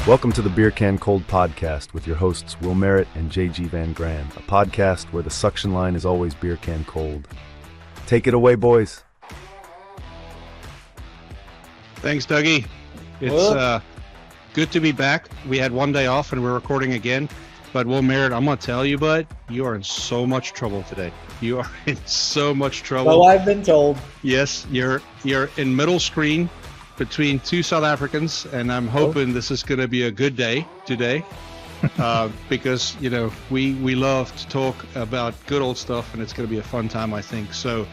Welcome to the Beer Can Cold podcast with your hosts Will Merritt and JG Van Gran, a podcast where the suction line is always beer can cold. Take it away, boys. Thanks, Dougie. It's good to be back. We had one day off and we're recording again. But Will Merritt, I'm going to tell you, bud, you are in so much trouble today. You are in so much trouble. So I've been told. Yes, you're in middle screen between two South Africans, and I'm hoping this is going to be a good day today because, you know, we love to talk about good old stuff, and it's going to be a fun time, I think. So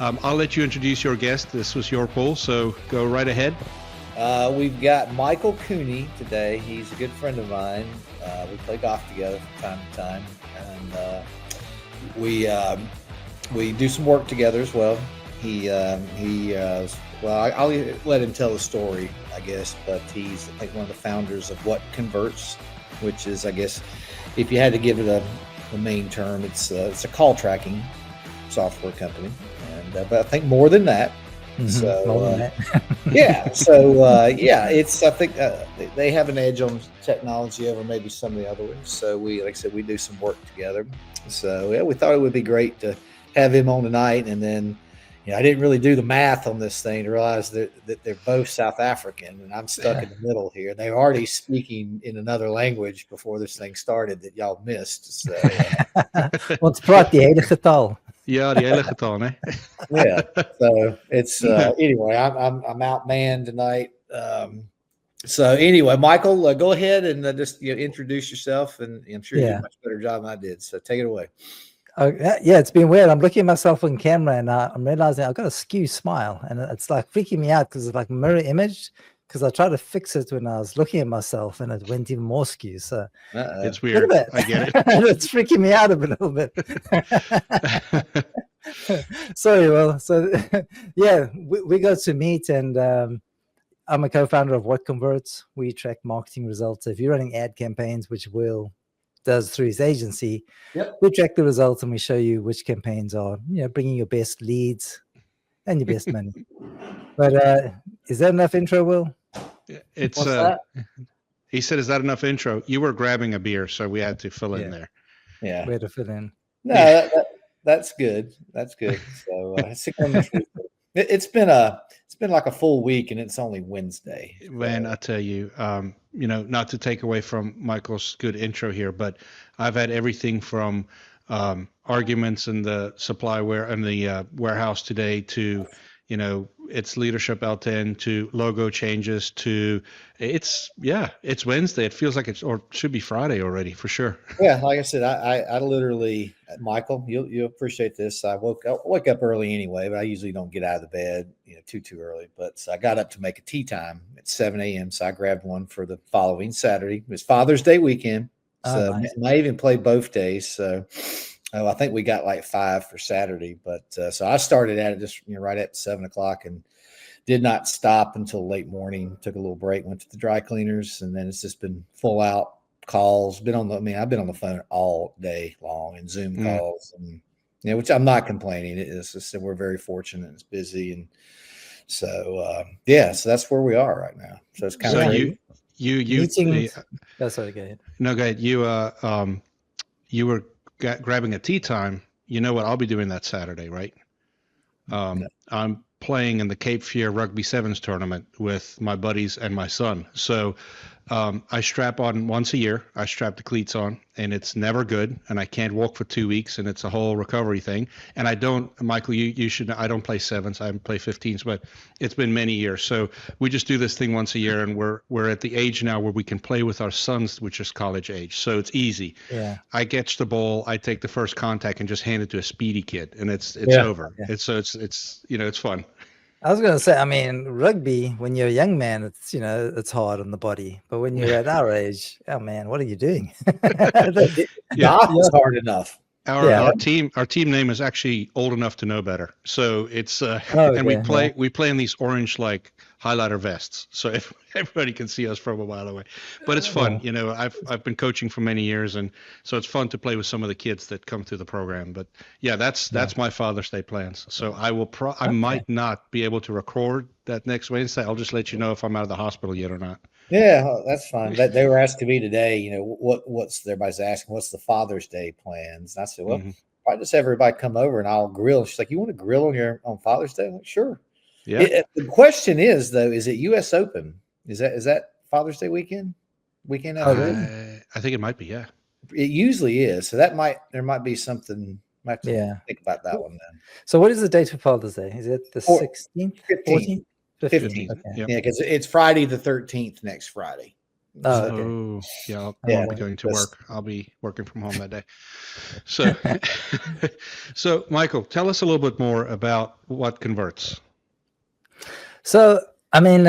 I'll let you introduce your guest. This was your poll, so go right ahead. We've got Michael Cooney today. He's a good friend of mine. We play golf together from time to time, and we do some work together as well. I'll let him tell the story, I guess, but he's, I think, one of the founders of What Converts, which is, I guess, if you had to give it the main term, it's a call tracking software company, and but I think more than that. Mm-hmm. So more than that. it's, I think they have an edge on technology over maybe some of the other ones. So we, like I said, we do some work together. So yeah, we thought it would be great to have him on tonight, and then. I didn't really do the math on this thing to realize that they're both South African, and I'm stuck in the middle here. They're already speaking in another language before this thing started that y'all missed. So, Ons praat die hele getal. Ja, die hele getal, né? Yeah. So it's anyway. I'm outmanned tonight. So anyway, Michael, go ahead and just introduce yourself, and I'm sure you did a much better job than I did. So take it away. Yeah, it's been weird. I'm looking at myself on camera and I'm realizing I've got a skew smile, and it's like freaking me out because it's like mirror image. Because I tried to fix it when I was looking at myself, and it went even more skew. So it's weird. I get it. It's freaking me out a little bit. Sorry, Will. So yeah, we got to meet, and I'm a co-founder of What Converts. We track marketing results. So if you're running ad campaigns, which Will does through his agency, we track the results and we show you which campaigns are, bringing your best leads and your best money. But is that enough intro, Will? It's he said, "Is that enough intro?" You were grabbing a beer, so we had to fill in there. Yeah, we had to fill in. No, that's good. That's good. So it's been like a full week, and it's only Wednesday. Man, I tell you, not to take away from Michael's good intro here, but I've had everything from arguments in the warehouse today to, it's leadership L10 to logo changes to it's Wednesday. It feels like or should be Friday already for sure. Yeah. Like I said, I literally, Michael, you'll appreciate this. I wake up early anyway, but I usually don't get out of the bed, too early. But so I got up to make a tea time at 7 a.m. So I grabbed one for the following Saturday. It was Father's Day weekend. So nice. I even played both days. So I think we got like 5 for Saturday, but so I started at it just right at 7 o'clock and did not stop until late morning. Took a little break, went to the dry cleaners, and then it's just been full out calls. I've been on the phone all day long and Zoom calls, and which I'm not complaining. It's just that we're very fortunate. It's busy, and so so that's where we are right now. So it's kind of That's all good. No, go ahead. You were grabbing a tea time. You know what I'll be doing that Saturday, right? I'm playing in the Cape Fear Rugby Sevens tournament with my buddies and my son. So I strap on once a year. I strap the cleats on, and it's never good. And I can't walk for 2 weeks, and it's a whole recovery thing. And I don't, Michael, you should know, I don't play sevens. I play 15s, but it's been many years. So we just do this thing once a year, and we're at the age now where we can play with our sons, which is college age. So it's easy. Yeah. I catch the ball, I take the first contact, and just hand it to a speedy kid, and it's over. Yeah. It's fun. I was going to say, rugby, when you're a young man, it's hard on the body. But when you're at our age, oh man, what are you doing? It's hard enough. Our team name is actually Old Enough to Know Better. So it's we play in these orange like highlighter vests, so everybody can see us from a while away. But it's fun, you know. I've been coaching for many years, and so it's fun to play with some of the kids that come through the program. But yeah, that's my Father's Day plans. So I will I might not be able to record that next Wednesday. I'll just let you know if I'm out of the hospital yet or not. Yeah, that's fine. They were asking me today, you know, what's everybody's asking, what's the Father's Day plans? And I said, well, I just have everybody come over and I'll grill. She's like, you want to grill on Father's Day? I'm like, sure. Yeah. The question is though, is it U.S. Open? Is that Father's Day weekend? I think it might be. Yeah. It usually is. So there might be something. I have to think about that one then. So what is the date for Father's Day? Is it the 16th, 14th? 15th. Okay. Yeah, because it's Friday the 13th next Friday. Oh, okay. Yeah, I won't be going to work. I'll be working from home that day. So, so Michael, tell us a little bit more about what converts. So, I mean,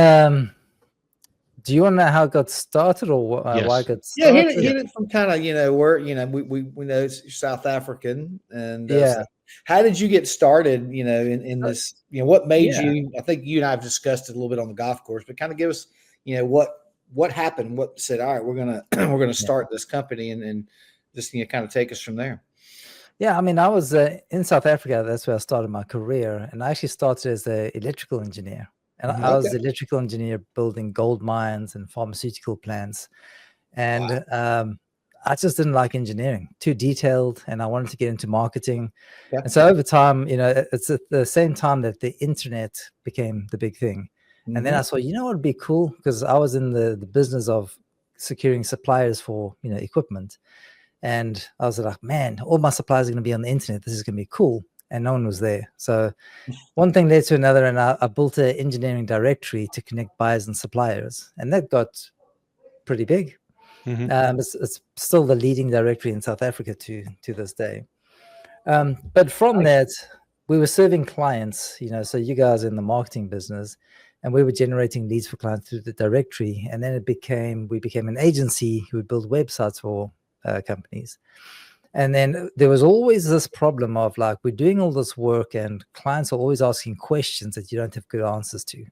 do you want to know how it got started or why it got started? Yeah, hit it from kind of, you know, where, you know, we know it's South African. And so how did you get started, you know, in this, you know, what made you, I think you and I have discussed it a little bit on the golf course, but kind of give us, you know, what happened, what said, all right, we're going to start this company and just, you know, kind of take us from there. Yeah, I mean, I was in South Africa. That's where I started my career. And I actually started as an electrical engineer. And I was an electrical engineer building gold mines and pharmaceutical plants. And I just didn't like engineering, too detailed. And I wanted to get into marketing. Yeah. And so over time, you know, it's at the same time that the internet became the big thing. And then I saw, you know what would be cool? Because I was in the business of securing suppliers for, you know, equipment. And I was like, man, all my suppliers are going to be on the internet. This is going to be cool. And no one was there. So one thing led to another. And I built an engineering directory to connect buyers and suppliers. And that got pretty big. It's still the leading directory in South Africa to this day. But from that, we were serving clients, you know, so you guys are in the marketing business, and we were generating leads for clients through the directory. And then we became an agency who would build websites for companies. And then there was always this problem of like, we're doing all this work and clients are always asking questions that you don't have good answers to.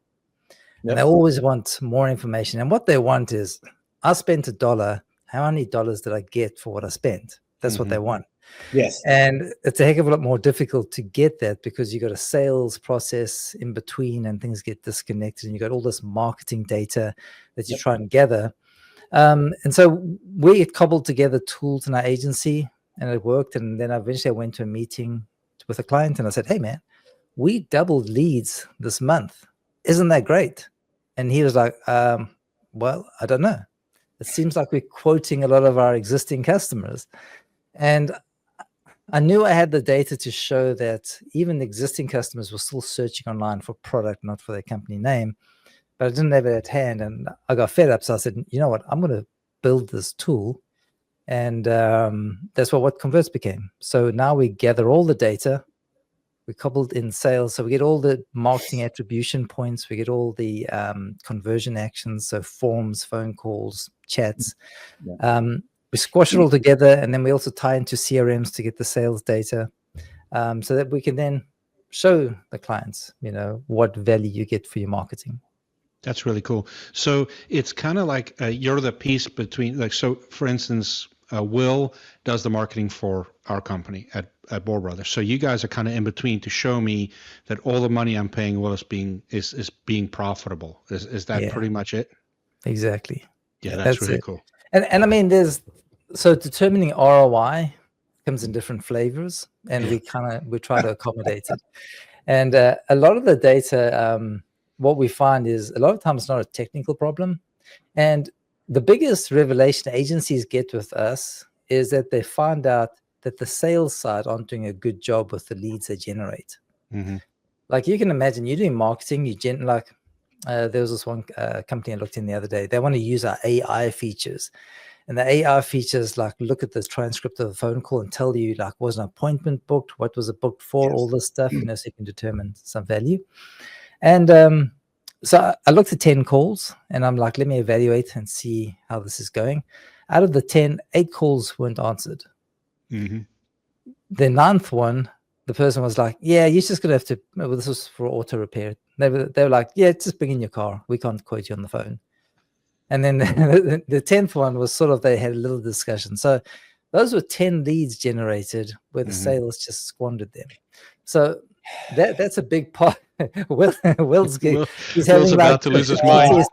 And they always want more information. And what they want is, I spent $1. How many dollars did I get for what I spent? That's what they want. Yes. And it's a heck of a lot more difficult to get that because you got a sales process in between and things get disconnected and you got all this marketing data that you try and gather. And so we cobbled together tools in our agency and it worked. And then eventually I went to a meeting with a client and I said, hey man, we doubled leads this month. Isn't that great? And he was like, well, I don't know. It seems like we're quoting a lot of our existing customers. And I knew I had the data to show that even existing customers were still searching online for product, not for their company name, but I didn't have it at hand. And I got fed up. So I said, you know what, I'm going to build this tool. And that's what Converts became. So now we gather all the data. We coupled in sales. So we get all the marketing attribution points. We get all the conversion actions. So forms, phone calls, chats. We squash it all together. And then we also tie into CRMs to get the sales data so that we can then show the clients, you know, what value you get for your marketing. That's really cool. So it's kind of like you're the piece between, like, so for instance, Will does the marketing for our company at Bohr Brothers. So you guys are kind of in between to show me that all the money I'm paying Will is being profitable. Is that pretty much it? Exactly. Yeah, that's really cool. And I mean, so determining ROI comes in different flavors, and we try to accommodate it. And a lot of the data, what we find is a lot of times it's not a technical problem. And the biggest revelation agencies get with us is that they find out that the sales side aren't doing a good job with the leads they generate. Like you can imagine, you're doing marketing, there was this one company I looked in the other day. They want to use our AI features. And the AI features like look at the transcript of the phone call and tell you like, was an appointment booked? What was it booked for? All this stuff, you know, so you can determine some value. And so I looked at 10 calls and I'm like, let me evaluate and see how this is going. Out of the 10, 8 calls weren't answered. The 9th one, the person was like, yeah, you're just going to have to, well, this was for auto repair. They were like, yeah, just bring in your car. We can't quote you on the phone. And then the 10th one was sort of, they had a little discussion. So those were 10 leads generated where the sales just squandered them. So that's a big part. Will's gig. He's Will's about to lose his mind.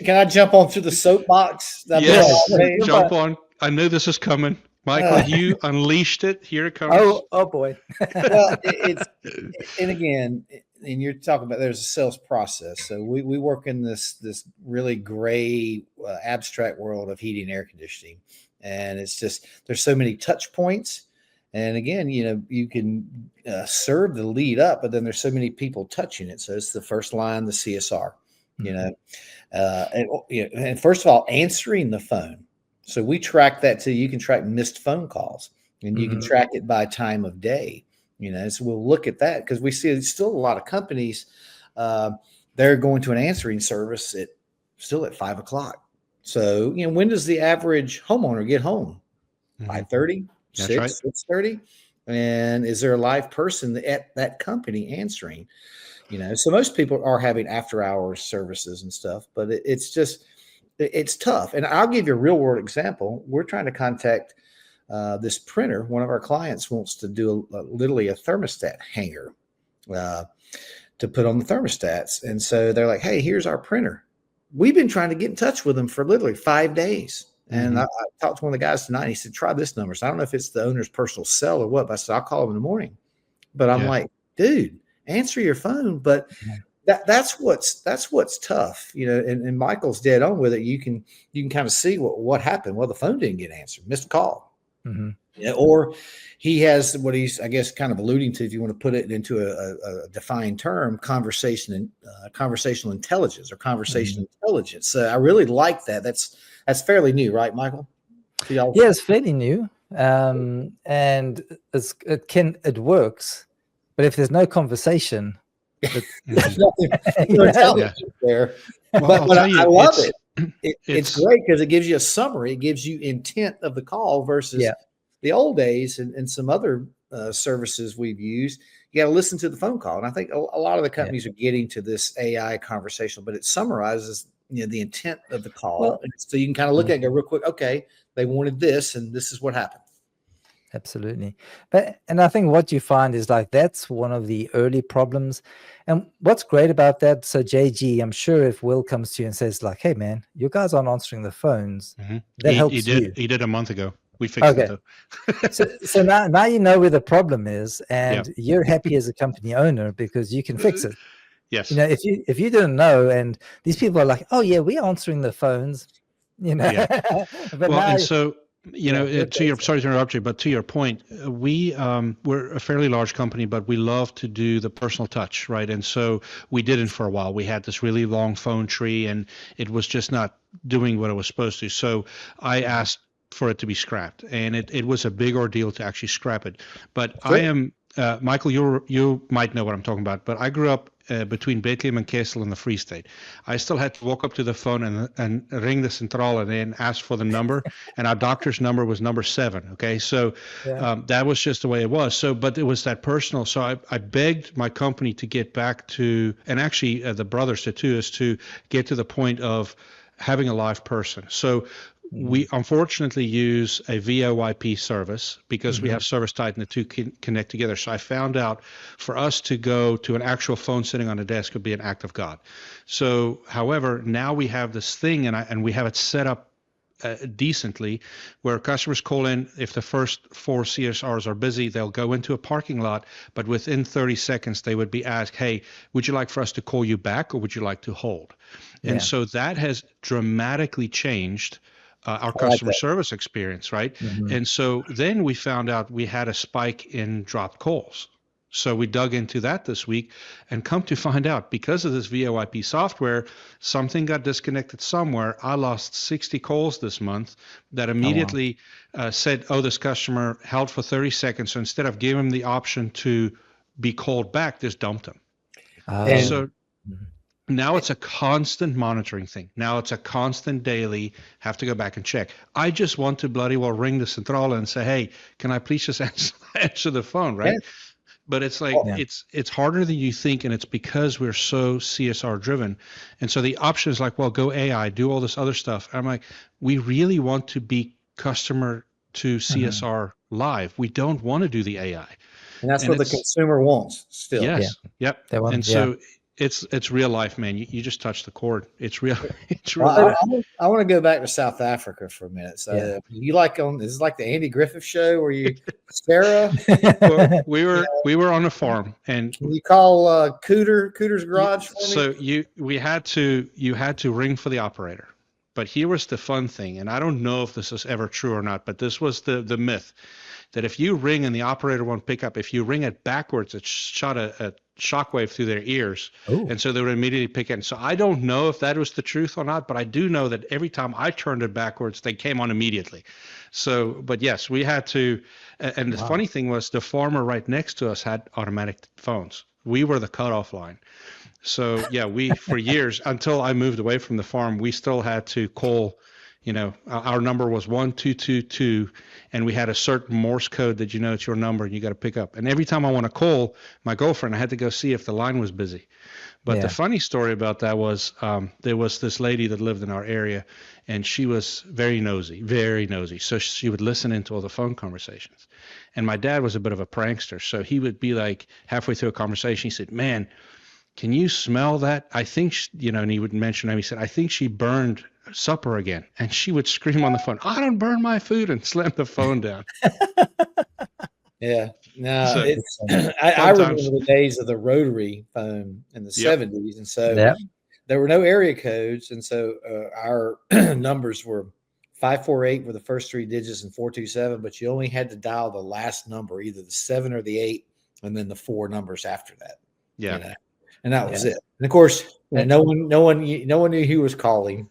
Can I jump onto the soapbox? Yes, jump on. I knew this is coming. Michael, you unleashed it. Here it comes. Oh boy. Well, and again, and you're talking about there's a sales process. So we work in this really gray, abstract world of heating and air conditioning, and it's just there's so many touch points. And again, you can serve the lead up, but then there's so many people touching it. So it's the first line, the CSR, and first of all, answering the phone. So we track that too. You can track missed phone calls, and you can track it by time of day. So we'll look at that because we see still a lot of companies. They're going to an answering service still at 5 o'clock. So when does the average homeowner get home? 5:30, 6, 6:30, and is there a live person at that company answering? So most people are having after hours services and stuff, but it's tough. And I'll give you a real world example. We're trying to contact this printer. One of our clients wants to do literally a thermostat hanger to put on the thermostats. And so they're like, hey, here's our printer. We've been trying to get in touch with them for literally 5 days. And I talked to one of the guys tonight. And he said, try this number. So I don't know if it's the owner's personal cell or what, but I said, I'll call him in the morning. But I'm like, dude, answer your phone. But that's what's tough, and Michael's dead on with it. You can kind of see what happened. Well, the phone didn't get answered, missed call. Or he has what he's, I guess, kind of alluding to, if you want to put it into a defined term, conversational intelligence or conversational intelligence. So I really like that. That's fairly new, right, Michael? Yeah, it's fairly new. And it works, but if there's no conversation, there's nothing there. But I love it. It's great because it gives you a summary. It gives you intent of the call versus the old days and some other services we've used. You got to listen to the phone call. And I think a lot of the companies are getting to this AI conversational, but it summarizes the intent of the call. Well, so you can kind of look at it and go real quick, okay, they wanted this and this is what happened. Absolutely. And I think what you find is that's one of the early problems. And what's great about that, so JG, I'm sure if Will comes to you and says hey man, you guys aren't answering the phones, that helps you. He did a month ago. We fixed it though. so now you know where the problem is, and you're happy as a company owner because you can fix it. Yes. If you didn't know, and these people are like, oh yeah, we're answering the phones, but and so sorry to interrupt you, but to your point, we're a fairly large company, but we love to do the personal touch, right? And so we didn't for a while. We had this really long phone tree, and it was just not doing what it was supposed to. So I asked for it to be scrapped, and it was a big ordeal to actually scrap it. But sure. I am Michael. You might know what I'm talking about, but I grew up between Bethlehem and Kessel in the Free State. I still had to walk up to the phone and ring the central and then ask for the number. And our doctor's number was number 7. Okay. So that was just the way it was. So, but it was that personal. So I begged my company to get back to, and actually the brothers did too, is to get to the point of having a live person. So we unfortunately use a VoIP service because we have ServiceTitan, the two connect together. So I found out for us to go to an actual phone sitting on a desk would be an act of God. So, however, now we have this thing and we have it set up decently where customers call in. If the first 4 CSRs are busy, they'll go into a parking lot, but within 30 seconds, they would be asked, hey, would you like for us to call you back or would you like to hold? And so that has dramatically changed our customer service experience, right? And so then we found out we had a spike in dropped calls. So we dug into that this week and come to find out because of this VoIP software, something got disconnected somewhere. I lost 60 calls this month that immediately said, oh, this customer held for 30 seconds. So instead of giving them the option to be called back, just dumped them. Now it's a constant monitoring thing. Now it's a constant daily, have to go back and check. I just want to bloody well ring the Centrale and say, hey, can I please just answer the phone, right? Yeah. But it's like, Yeah. it's harder than you think, and it's because we're so CSR driven. And so the option is like, well, go AI, do all this other stuff. I'm like, we really want to be customer to CSR live. We don't want to do the AI. And that's And what the it's- consumer wants still. Yes. Yep. They want- And so it's real life, man. You just touched the chord. It's real. It's real. Well, life. I want to go back to South Africa for a minute. So Yeah. you like this is like the Andy Griffith show where you Sarah, Well, we were on a farm, and can you call Cooter's garage for me? so you had to ring for the operator. But here was the fun thing, and I don't know if this is ever true or not, but this was the myth, that if you ring and the operator won't pick up, if you ring it backwards, it shot a shockwave through their ears. Ooh. And so they would immediately pick it. And so I don't know if that was the truth or not, but I do know that every time I turned it backwards, they came on immediately. So, but yes, we had to, and the funny thing was the farmer right next to us had automatic phones. We were the cutoff line. So yeah, we, for years, until I moved away from the farm, we still had to call, our number was 1222, and we had a certain Morse code that it's your number and you got to pick up. And every time I want to call my girlfriend, I had to go see if the line was busy. But the funny story about that was there was this lady that lived in our area, and she was very nosy, very nosy. So she would listen into all the phone conversations. And my dad was a bit of a prankster. So he would be like halfway through a conversation, he said, man, can you smell that? I think, and he would mention her. He said, I think she burned supper again. And she would scream on the phone, I don't burn my food, and slam the phone down. Yeah. No, So- it's I remember Sometimes. the days of the rotary phone in the Yep. 70s. And so Yep. there were no area codes. And so our numbers were 548 were the first three digits and 427, but you only had to dial the last number, either the 7 or the 8, and then the 4 numbers after that. Yeah. And that was it. And of course, no one knew who was calling.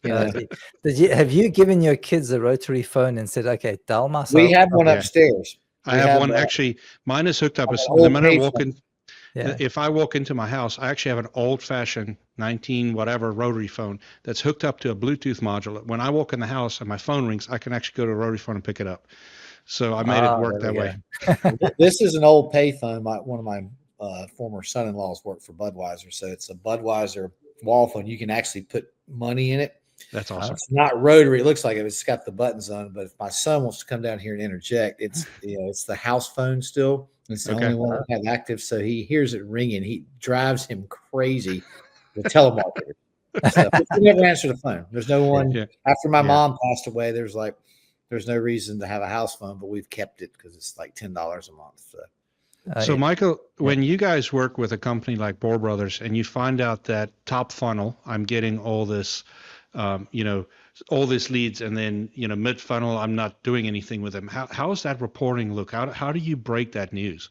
Have you given your kids a rotary phone and said, okay, dial myself? We have one Yeah. upstairs. I We have have one, that. actually, mine is hooked up. An The old minute I payphone. walk in, Yeah. if I walk into my house, I actually have an old-fashioned 19 whatever rotary phone that's hooked up to a Bluetooth module. When I walk in the house and my phone rings, I can actually go to a rotary phone and pick it up. So I made it work there that we way. This is an old payphone. One of my former son-in-laws worked for Budweiser, so it's a Budweiser wall phone. You can actually put money in it. That's awesome. It's not rotary. It looks like it's got the buttons on it. But if my son wants to come down here and interject, it's it's the house phone still. It's the Okay. only one I have active, so he hears it ringing. He drives him crazy. The telemarketer. So he never answer the phone. There's no one. Yeah. After my Yeah. mom passed away, there's no reason to have a house phone, but we've kept it because it's like $10 a month. So Michael, when you guys work with a company like Bohr Brothers and you find out that top funnel, I'm getting all this, all this leads, and then, mid funnel, I'm not doing anything with them. How does that reporting look? How do you break that news?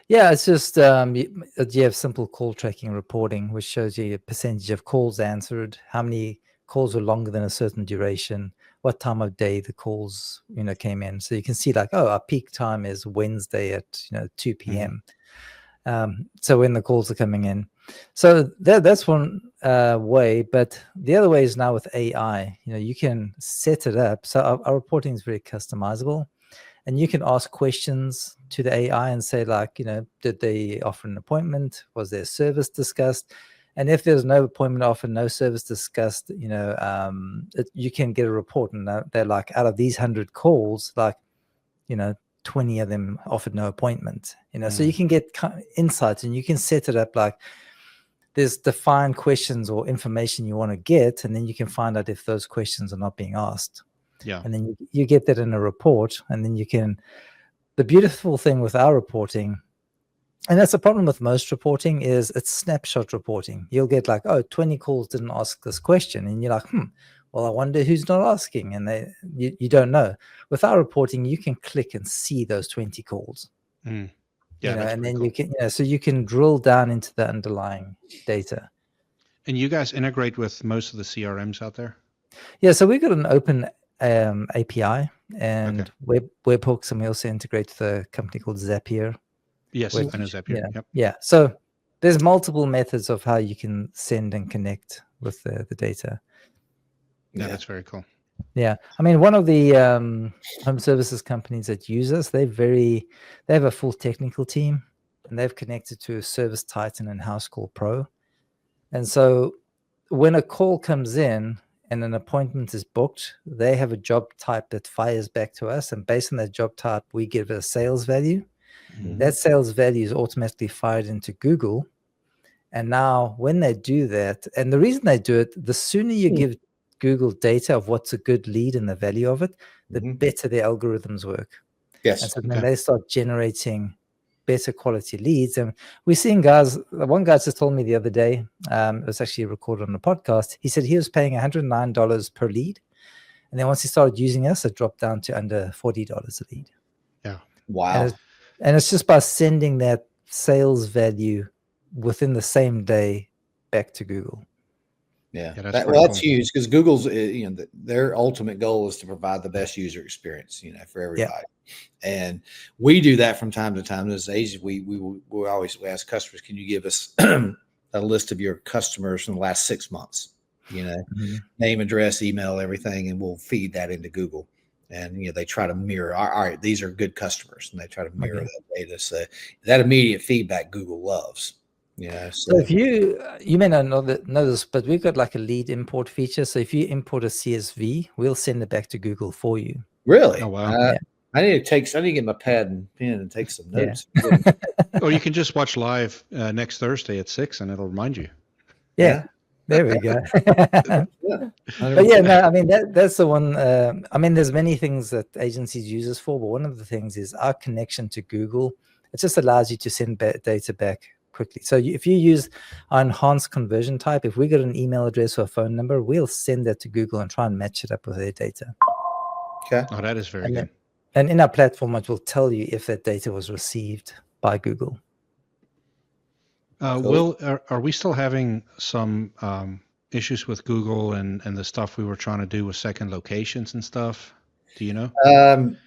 Yeah, it's just you have simple call tracking reporting, which shows you a percentage of calls answered, how many calls were longer than a certain duration, what time of day the calls came in. So you can see our peak time is Wednesday at 2 p.m. So when the calls are coming in. So that's one way, but the other way is now with AI. You can set it up. So our reporting is very customizable. And you can ask questions to the AI and say, did they offer an appointment? Was their service discussed? And if there's no appointment offered, no service discussed, you can get a report. And they're out of these 100 calls, 20 of them offered no appointment. So you can get insights, and you can set it up there's defined questions or information you want to get, and then you can find out if those questions are not being asked. Yeah. And then you get that in a report, and then the beautiful thing with our reporting, and that's the problem with most reporting, is it's snapshot reporting. You'll get 20 calls didn't ask this question. And you're like, well, I wonder who's not asking. And you don't know. With our reporting, you can click and see those 20 calls. Yeah. And then cool. you can, so you can drill down into the underlying data. And you guys integrate with most of the CRMs out there? Yeah. So we've got an open API and webhooks, and we also integrate with a company called Zapier. Yes, I know Zapier. Yeah. Yep. Yeah. So there's multiple methods of how you can send and connect with the data. Yeah, that's very cool. Yeah, I mean, one of the home services companies that use us, they have a full technical team, and they've connected to a Service Titan and House Call Pro. And so when a call comes in and an appointment is booked, they have a job type that fires back to us, and based on that job type, we give a sales value. Mhm. That sales value is automatically fired into Google. And now when they do that, and the reason they do it, the sooner you give Google data of what's a good lead and the value of it, the better the algorithms work. Yes. And so then they start generating better quality leads. And we're seeing guys, one guy just told me the other day, it was actually recorded on the podcast. He said he was paying $109 per lead. And then once he started using us, it dropped down to under $40 a lead. Yeah. Wow. And it's just by sending that sales value within the same day back to Google. Yeah, that's that's huge because Google's, their ultimate goal is to provide the best user experience, for everybody. And we do that from time to time. As agents, we always ask customers, can you give us a list of your customers from the last 6 months? Name, address, email, everything, and we'll feed that into Google. And they try to mirror. All right, these are good customers, and they try to mirror that data. So that immediate feedback Google loves. So if you may not know this, but we've got like a lead import feature. So if you import a CSV, we'll send it back to Google for you. Really? Oh, wow. I need to get my pad and pen and take some notes. Or you can just watch live next Thursday at 6 and it'll remind you. Yeah. There we go. But yeah, no, I mean, that's the one. I mean, there's many things that agencies use us for, but one of the things is our connection to Google. It just allows you to send data back quickly. So if you use our enhanced conversion type, if we get an email address or a phone number, we'll send that to Google and try and match it up with their data. Okay. Oh, that is very good. And in our platform, it will tell you if that data was received by Google. Cool. Will, are we still having some issues with Google and the stuff we were trying to do with second locations and stuff? Do you know?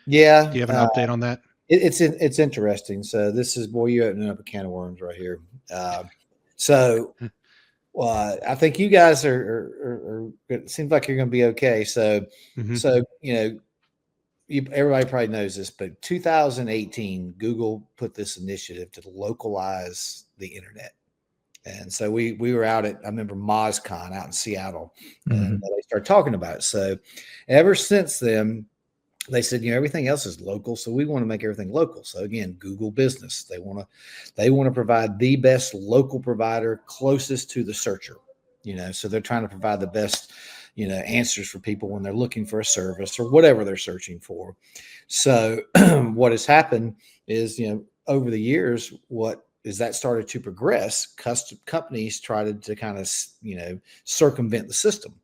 Yeah. Do you have an update on that? It's interesting. So this is, boy, you're opening up a can of worms right here. I think you guys are it seems like you're going to be okay. So, everybody probably knows this, but 2018, Google put this initiative to localize the internet. And so we were out at, I remember MozCon out in Seattle, and they started talking about it. So ever since then, they said, everything else is local, so we want to make everything local. So again, Google Business, they want to provide the best local provider closest to the searcher. So they're trying to provide the best, answers for people when they're looking for a service or whatever they're searching for. So what has happened is, over the years, that started to progress, custom companies tried to kind of, circumvent the system.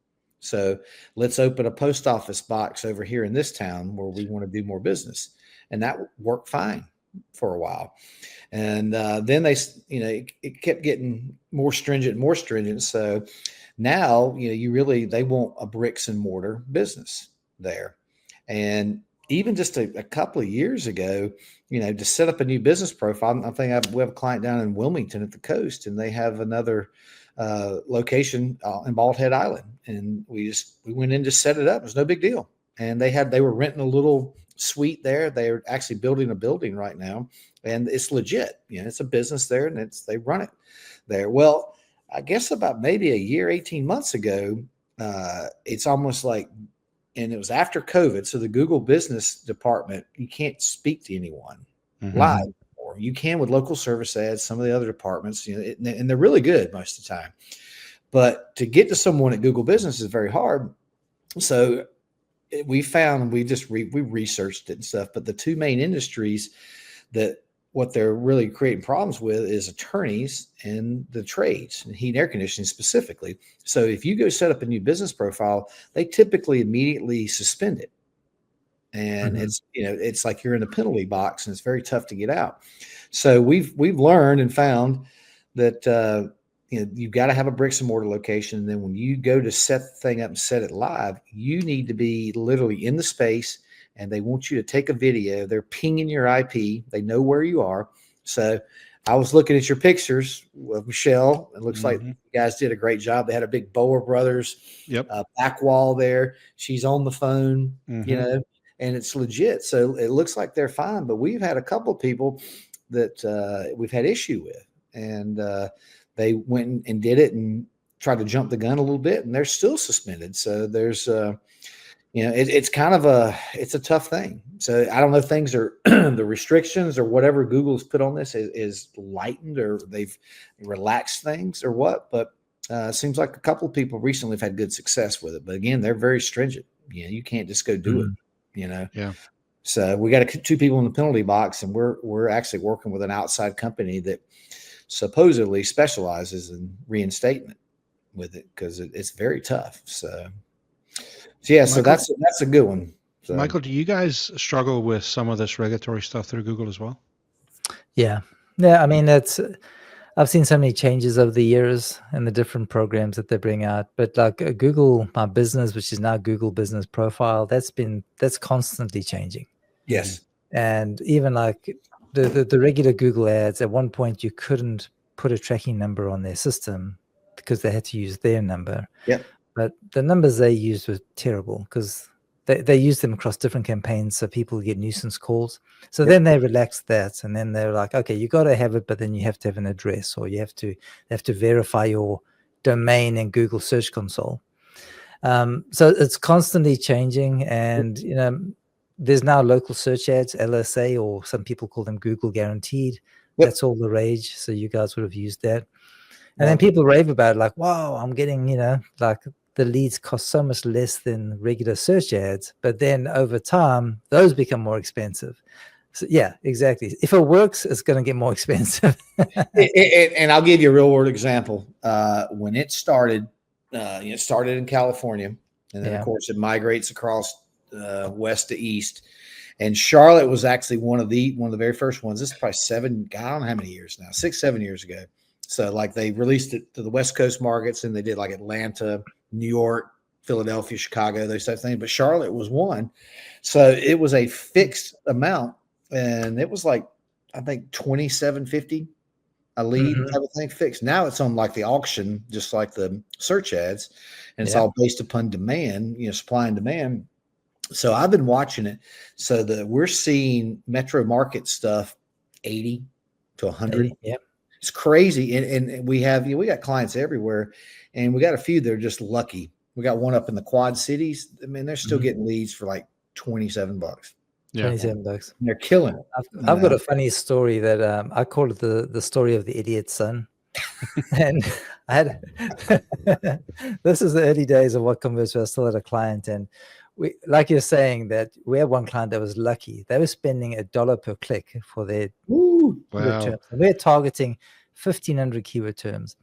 So let's open a post office box over here in this town where we want to do more business. And that worked fine for a while. And then they, it kept getting more stringent. So now, they want a bricks and mortar business there. And even just a couple of years ago, to set up a new business profile, we have a client down in Wilmington at the coast, and they have another location in Bald Head Island, and we went in to set it up. It was no big deal. And they were renting a little suite there. They're actually building a building right now, and it's legit. It's a business there, and they run it there. Well, I guess about maybe a year, 18 months ago, it's almost like, and it was after COVID. So the Google business department, you can't speak to anyone live. You can with local service ads, some of the other departments, and they're really good most of the time. But to get to someone at Google Business is very hard. So we found, we researched it and stuff. But the two main industries that what they're really creating problems with is attorneys and the trades, and heat and air conditioning specifically. So if you go set up a new business profile, they typically immediately suspend it. And it's like you're in the penalty box, and it's very tough to get out. So we've learned and found that you've got to have a bricks and mortar location. And then when you go to set the thing up and set it live, you need to be literally in the space, and they want you to take a video. They're pinging your IP. They know where you are. So I was looking at your pictures of Michelle. It looks like Mhm. you guys did a great job. They had a big Boer Brothers Yep. back wall there. She's on the phone, Mhm. and it's legit. So it looks like they're fine. But we've had a couple of people that we've had issue with, and they went and did it and tried to jump the gun a little bit, and they're still suspended. So there's it's kind of it's a tough thing. So I don't know if things are the restrictions or whatever Google's put on this is lightened or they've relaxed things or what, but it seems like a couple of people recently have had good success with it. But again, they're very stringent. You can't just go do it. Yeah. So we got two people in the penalty box, and we're actually working with an outside company that supposedly specializes in reinstatement with it because it's very tough. So yeah, so Michael- that's a good one. So, Michael, do you guys struggle with some of this regulatory stuff through Google as well? Yeah. I mean, I've seen so many changes over the years and the different programs that they bring out. But like Google My Business, which is now Google Business Profile, that's constantly changing. yes. And even like the regular Google ads, at one point you couldn't put a tracking number on their system because they had to use their number. Yep. But the numbers they used were terrible because they used them across different campaigns, so people get nuisance calls. So then they relaxed that, and then they're like, okay, you got to have it, but then you have to have an address, or you have to verify your domain in Google Search Console. So it's constantly changing, and there's now local search ads, LSA, or some people call them Google Guaranteed. Yep. That's all the rage. So you guys would have used that. And then people rave about it, like, wow, I'm getting, like the leads cost so much less than regular search ads. But then over time, those become more expensive. So yeah, exactly. If it works, it's going to get more expensive. And I'll give you a real world example. When it started, it started in California, and then of course it migrates across west to east. And Charlotte was actually one of the very first ones. This is probably I don't know how many years now, 6-7 years ago. So like they released it to the West Coast markets, and they did like Atlanta, New York, Philadelphia, Chicago, those type of things. But Charlotte was one. So it was a fixed amount, and it was like, I think $27.50 a lead type of thing fixed. Now it's on like the auction, just like the search ads, and it's all based upon demand, supply and demand. So I've been watching it. So we're seeing metro market stuff 80 to 100. Yep. It's crazy. And we got clients everywhere, and we got a few that are just lucky. We got one up in the Quad Cities. I mean, they're still getting leads for like $27. Yeah. $27. And they're killing it. I've got a funny story that I call it the story of the idiot son. And I had this is the early days of What Converts. I still had a client, and we, like you're saying, that we had one client that was lucky. They were spending $1 per click for their keyword terms. And we're targeting 1,500 keyword terms.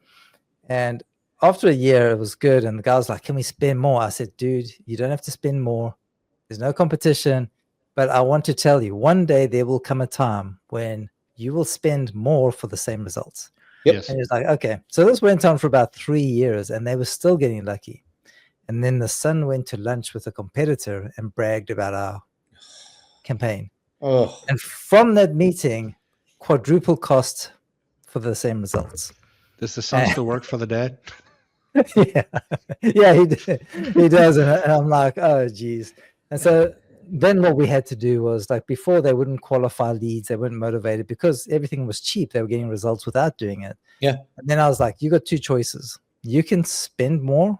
And after a year, it was good. And the guy was like, "Can we spend more?" I said, "Dude, you don't have to spend more. There's no competition. But I want to tell you, one day there will come a time when you will spend more for the same results." Yep. Yes. And it's like, okay. So this went on for about 3 years, and they were still getting lucky. And then the son went to lunch with a competitor and bragged about our campaign. Oh, And from that meeting, quadruple cost for the same results. Does the son still work for the dad? Yeah, he does. And I'm like, oh, geez. And so then what we had to do was, like, before they wouldn't qualify leads, they weren't motivated because everything was cheap. They were getting results without doing it. Yeah. And then I was like, you got two choices. You can spend more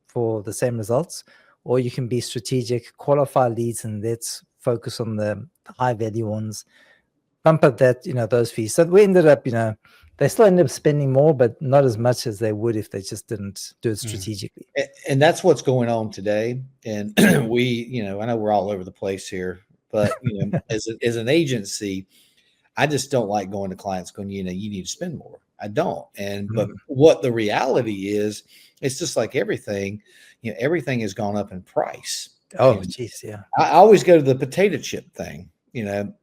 for the same results, or you can be strategic, qualify leads, and let's focus on the high value ones, bump up that, those fees. So we ended up, they still ended up spending more, but not as much as they would if they just didn't do it strategically. and that's what's going on today. And we, I know we're all over the place here, but as an agency, I just don't like going to clients going, you need to spend more. I don't. But what the reality is, it's just like everything, everything has gone up in price. Oh, geez, yeah. I always go to the potato chip thing.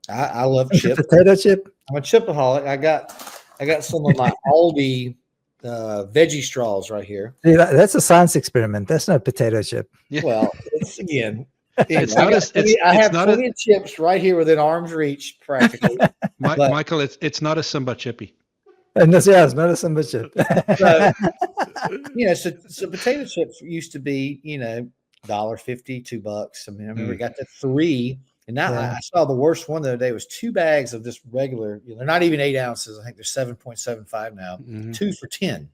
I love chips. Potato chip. I'm a chipaholic. I got some of my Aldi veggie straws right here. Dude, that's a science experiment. That's not potato chip. Yeah. Well, it's again, It's I not got as plenty- it's I it's have not plenty of chips right here within arm's reach, practically. But- Michael. It's not a Simba chippy. And that's, yeah, it's medicine, but chip. So, so potato chips used to be, $1.50, $2. I mean, I remember it got to $3. And now Yeah. I saw the worst one the other day was 2 bags of just regular, they're not even 8 ounces. I think they're 7.75 now, Mhm. 2 for 10.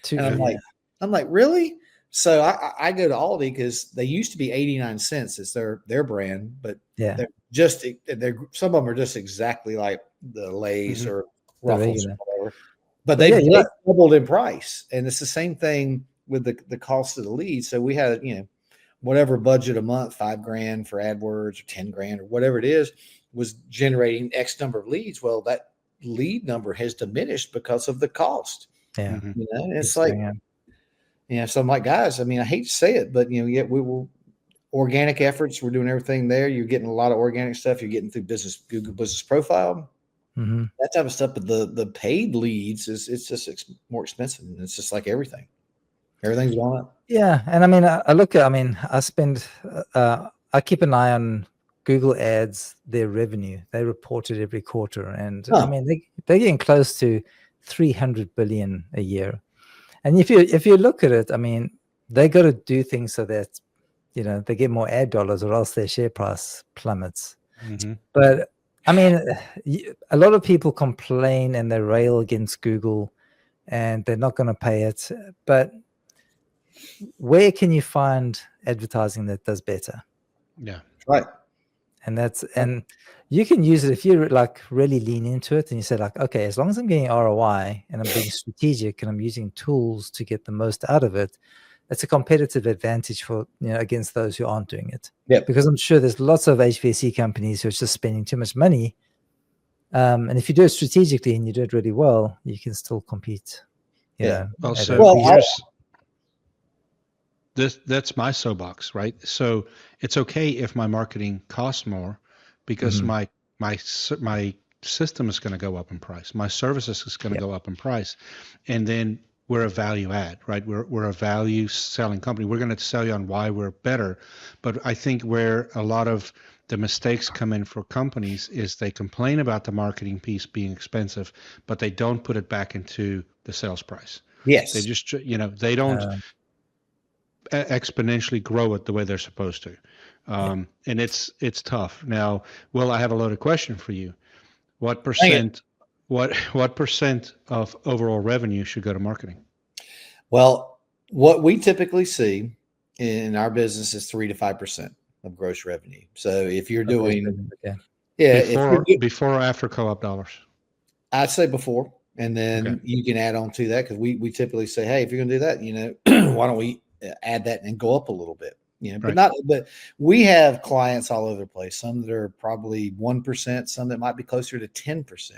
Two, And yeah. I'm like, really? So I go to Aldi because they used to be 89 cents. It's their brand, but Yeah. they're some of them are just exactly like the Lay's Mhm. or The Ruffles or regular. whatever. But Yeah, they you're right. doubled in price. And it's the same thing with the cost of the lead. So we had, whatever budget a month, $5,000 for AdWords or 10 grand or whatever it is, was generating X number of leads. Well, that lead number has diminished because of the cost. Yeah. Mhm. And it's It's like, going up. so I'm like, guys, I mean, I hate to say it, but yet we will organic efforts. We're doing everything there. You're getting a lot of organic stuff. You're getting through Google Business Profile, Mhm. that type of stuff. But the paid leads it's just more expensive. And it's just like everything. Everything's going up. Yeah, and I mean, I look at, I mean, I keep an eye on Google Ads, their revenue. They report it every quarter, and I mean, they're getting close to 300 billion a year. And if you look at it, I mean, they got to do things so that they get more ad dollars, or else their share price plummets. Mhm. But I mean, a lot of people complain and they rail against Google, and they're not going to pay it, but where can you find advertising that does better? Yeah. Right. And you can use it if you like really lean into it and you say like, okay, as long as I'm getting ROI and I'm being strategic and I'm using tools to get the most out of it, it's a competitive advantage for against those who aren't doing it. Yep. Because I'm sure there's lots of HVAC companies who are just spending too much money. And if you do it strategically and you do it really well, you can still compete. Yeah. That's my soapbox, right? So it's okay if my marketing costs more, because Mhm. my system is going to go up in price. My services is going to go up in price, and then we're a value add, right? We're a value selling company. We're going to sell you on why we're better. But I think where a lot of the mistakes come in for companies is they complain about the marketing piece being expensive, but they don't put it back into the sales price. Yes. They just, they don't exponentially grow it the way they're supposed to. And it's tough. Now, Will, I have a loaded question for you. What percent of overall revenue should go to marketing? Well, what we typically see in our business is 3 to 5% of gross revenue. So if you're doing, before or after co-op dollars? I'd say before, and then you can add on to that, because we typically say, hey, if you're going to do that, why don't we add that and go up a little bit? But we have clients all over the place. Some that are probably 1%, some that might be closer to 10%.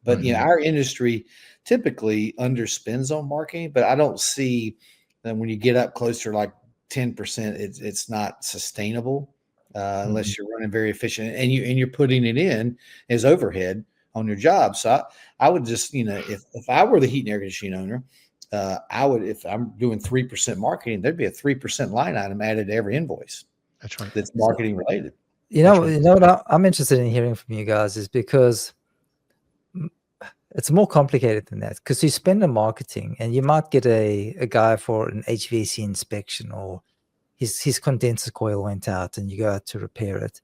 But our industry typically underspends on marketing, but I don't see that when you get up closer like 10%, it's not sustainable unless you're running very efficient and you're putting it in as overhead on your job. So I would just, if I were the heat and air conditioning owner, I would, if I'm doing 3% marketing, there'd be a 3% line item added to every invoice. That's right. That's marketing related. You know what I'm interested in hearing from you guys is because it's more complicated than that, because you spend on marketing and you might get a guy for an HVAC inspection, or his condenser coil went out and you go out to repair it.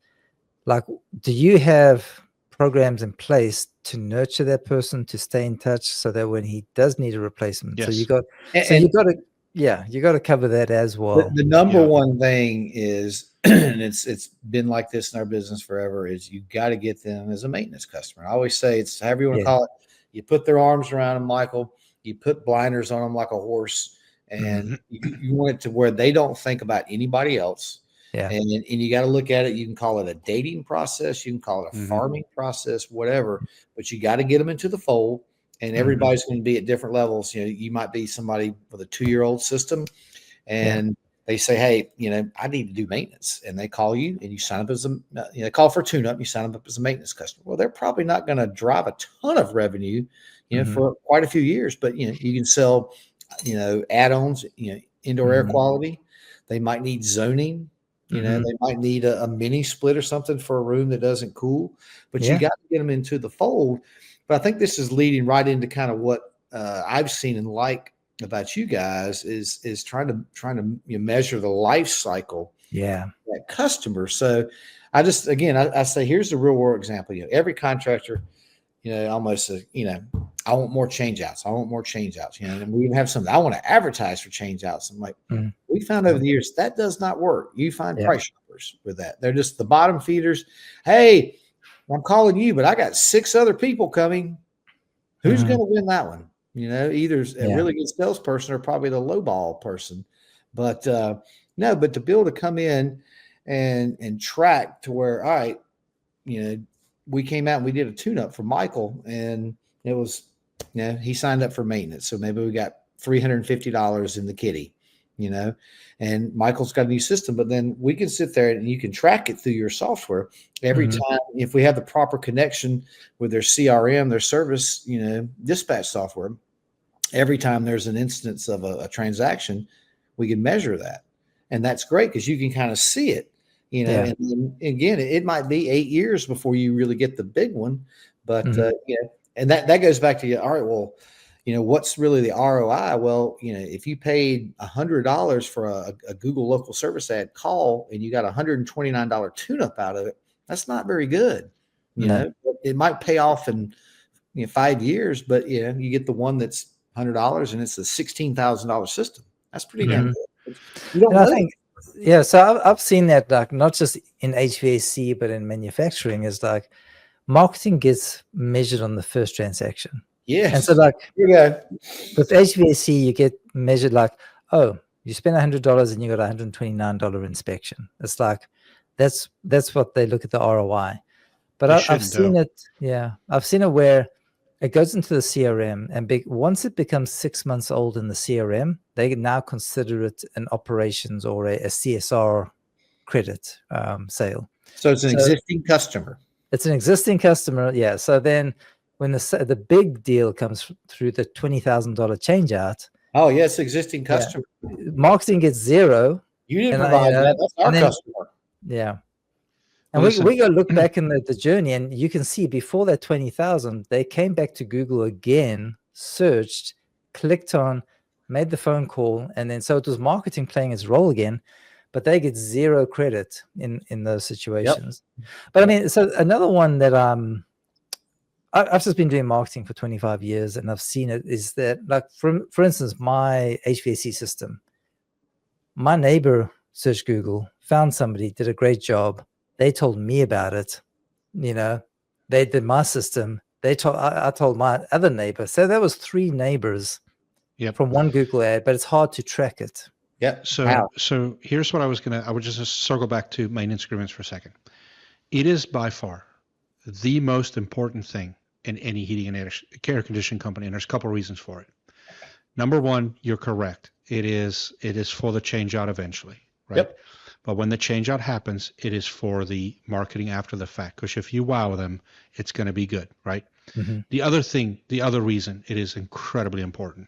Like, do you have programs in place to nurture that person, to stay in touch, so that when he does need a replacement, yes. so you got to cover that as well. The number one thing is, and it's been like this in our business forever, is you got to get them as a maintenance customer. I always say, it's however you want to call it. You put their arms around them, Michael. You put blinders on them like a horse, and you want it to where they don't think about anybody else. Yeah. And you got to look at it. You can call it a dating process. You can call it a farming process, whatever. But you got to get them into the fold. And everybody's going to be at different levels. You might be somebody with a 2-year-old system, and they say, hey, I need to do maintenance. And they call you, and you sign up as they call for a tune-up. You sign up as a maintenance customer. Well, they're probably not going to drive a ton of revenue, for quite a few years. But, you can sell, add-ons, indoor air quality. They might need zoning. You know, they might need a mini split or something for a room that doesn't cool, but you got to get them into the fold. But I think this is leading right into kind of what I've seen and like about you guys is trying to measure the life cycle. Yeah. That customer. So I just, again, I say, here's the real world example. You know, every contractor, you know, almost, you know, I want more change outs. I want more change outs, you know, and we even have something I want to advertise for change outs. I'm like, we found over the years that does not work. You find price shoppers with that. They're just the bottom feeders. Hey, I'm calling you, but I got 6 other people coming. Who's going to win that one? You know, either a really good salesperson or probably the low ball person. But no, but to be able to come in and track to where, all right, you know, we came out and we did a tune-up for Michael, and it was, you know, he signed up for maintenance. So maybe we got $350 in the kitty, you know, and Michael's got a new system, but then we can sit there and you can track it through your software every time. If we have the proper connection with their CRM, their service, you know, dispatch software, every time there's an instance of a transaction, we can measure that. And that's great because you can kind of see it. You know, and then, again, it might be 8 years before you really get the big one, but yeah, and that goes back to all right. Well, you know, what's really the ROI? Well, you know, if you paid $100 for a Google local service ad call and you got $129 tune-up out of it, that's not very good. You know, it might pay off in 5 years, but you know, you get the one that's $100 and it's a $16,000 system. That's pretty damn good. You don't know. Yeah, so I've seen that, like, not just in HVAC but in manufacturing, is like marketing gets measured on the first transaction. Yes. And so, like, with HVAC, you get measured like, oh, you spent $100 and you got $129 inspection. It's like that's what they look at the ROI. But I've seen it. Yeah, I've seen it where it goes into the CRM, and once it becomes 6 months old in the CRM, they now consider it an operations or a CSR credit sale. So it's an existing customer. It's an existing customer, yeah. So then when the big deal comes through, the $20,000 change out. Oh, yes, existing customer. Yeah, marketing gets 0. You didn't provide that. That's our customer. Yeah. And we go look back in the journey, and you can see before that 20,000, they came back to Google again, searched, clicked on, made the phone call, and then so it was marketing playing its role again, but they get 0 credit in those situations. But I mean, so another one that I've just been doing marketing for 25 years, and I've seen it, is that, like, for instance, my HVAC system, my neighbor searched Google, found somebody, did a great job. They told me about it, you know, they did my system. I told my other neighbor. So there was 3 neighbors from one Google ad, but it's hard to track it. Yep. So here's what I would just circle back to maintenance agreements for a second. It is by far the most important thing in any heating and air conditioning company. And there's a couple of reasons for it. Number one, you're correct. It is for the change out eventually, right? Yep. But when the change out happens, it is for the marketing after the fact. Because if you wow them, it's going to be good, right? The other reason it is incredibly important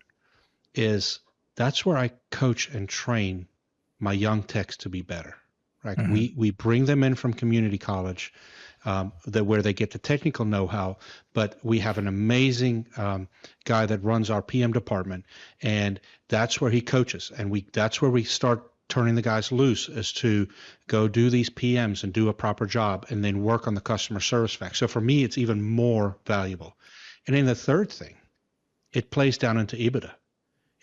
is that's where I coach and train my young techs to be better, right? We bring them in from community college, where they get the technical know-how, but we have an amazing guy that runs our PM department, and that's where he coaches, and that's where we start turning the guys loose, is to go do these PMs and do a proper job and then work on the customer service facts. So for me, it's even more valuable. And then the third thing, it plays down into EBITDA.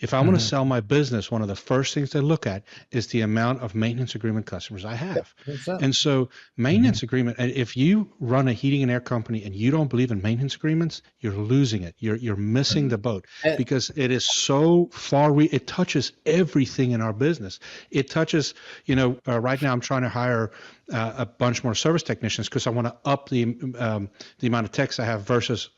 If I want to sell my business, one of the first things they look at is the amount of maintenance agreement customers I have. And so maintenance agreement, if you run a heating and air company and you don't believe in maintenance agreements, you're losing it. You're missing the boat, because it is so far. It touches everything in our business. It touches, right now I'm trying to hire a bunch more service technicians because I want to up the amount of techs I have versus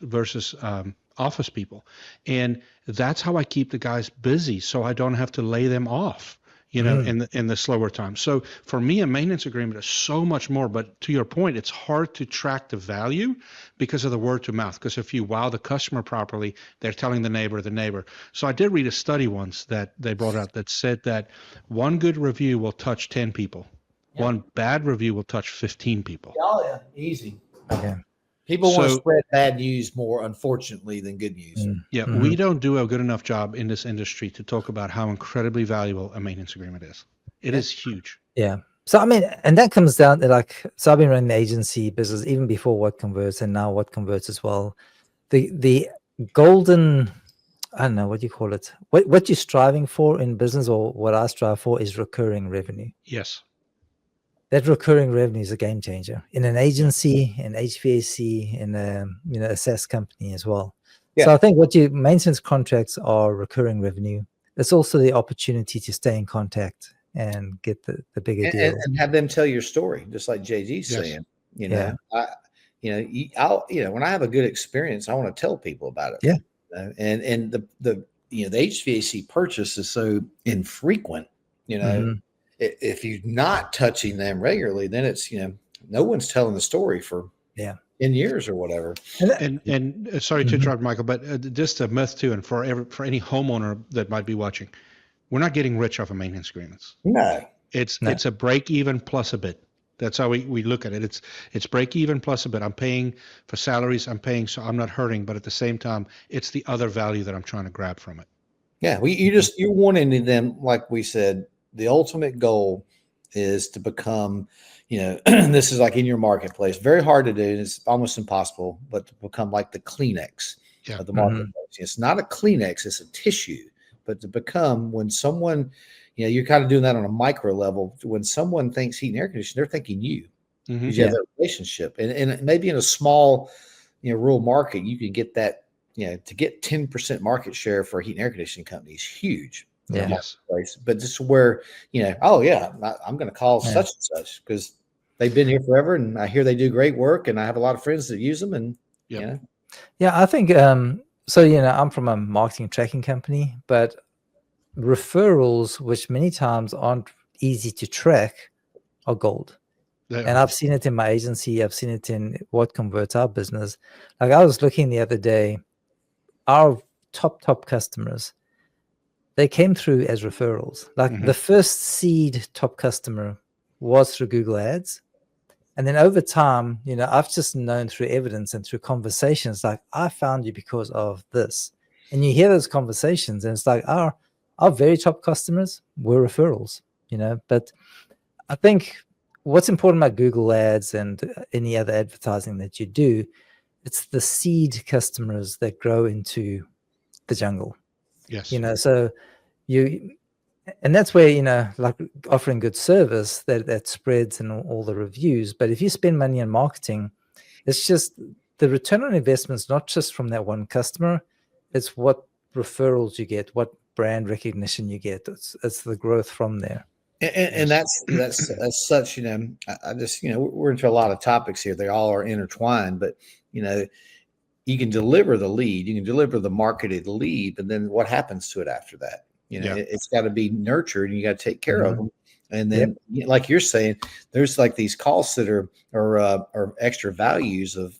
office people. And that's how I keep the guys busy, so I don't have to lay them off, in the slower times. So for me, a maintenance agreement is so much more. But to your point, it's hard to track the value because of the word to mouth. Because if you wow the customer properly, they're telling the neighbor. So I did read a study once that they brought out that said that one good review will touch 10 people, Yeah. One bad review will touch 15 people. Oh yeah, easy. Yeah. People want to So- spread bad news more, unfortunately, than good news. Yeah, Mhm. we don't do a good enough job in this industry to talk about how incredibly valuable a maintenance agreement is. It is huge. Yeah. So I mean, and that comes down to like, so I've been running the agency business even before What Converts, and now What Converts as well. The golden, I don't know what you call it. What you're striving for in business, or what I strive for, is recurring revenue. Yes. That recurring revenue is a game changer in an agency, in HVAC, in a SaaS company as well. So Yeah. I think maintenance contracts are recurring revenue. It's also the opportunity to stay in contact and get the bigger And, deals. and have them tell your story, just like JG's Yes. saying. Yeah. When I have a good experience, I want to tell people about it. Yeah. And the HVAC purchase is so infrequent. Mhm. If you're not touching them regularly, then it's no one's telling the story for 10 years or whatever. And sorry to interrupt, Michael, but just a myth too, and for any homeowner that might be watching, we're not getting rich off of maintenance agreements. No. It's No. a break even plus a bit. That's how we look at it. It's break even plus a bit. I'm paying for salaries. I'm paying, so I'm not hurting, but at the same time, it's the other value that I'm trying to grab from it. Yeah, you're wanting them, like we said, the ultimate goal is to become, this is like in your marketplace, very hard to do. It's almost impossible, but to become like the Kleenex of the marketplace. It's not a Kleenex, it's a tissue, but to become, when someone, you're kind of doing that on a micro level. When someone thinks heat and air conditioning, they're thinking you, because you have that relationship. And maybe in a small, rural market, you can get that, to get 10% market share for a heat and air conditioning company is huge. Yeah. Yes. But just where, I'm going to call such and such because they've been here forever and I hear they do great work and I have a lot of friends that use them. And, Yeah, I think, so, I'm from a marketing tracking company, but referrals, which many times aren't easy to track, are gold. And I've seen it in my agency. I've seen it in What Converts our business. Like I was looking the other day, our top customers, they came through as referrals. Like the first seed top customer was through Google Ads. And then over time, I've just known through evidence and through conversations, like I found you because of this. And you hear those conversations and it's like our very top customers were referrals, but I think what's important about Google Ads and any other advertising that you do, it's the seed customers that grow into the jungle. Yes. So and that's where, like offering good service that spreads and all the reviews. But if you spend money on marketing, it's just the return on investment is not just from that one customer. It's what referrals you get, what brand recognition you get. It's the growth from there. And that's such, I just, we're into a lot of topics here. They all are intertwined, but, you can deliver the lead, you can deliver the marketed lead, but then what happens to it after that? It's got to be nurtured and you got to take care of them. And then, like you're saying, there's like these costs that are extra values of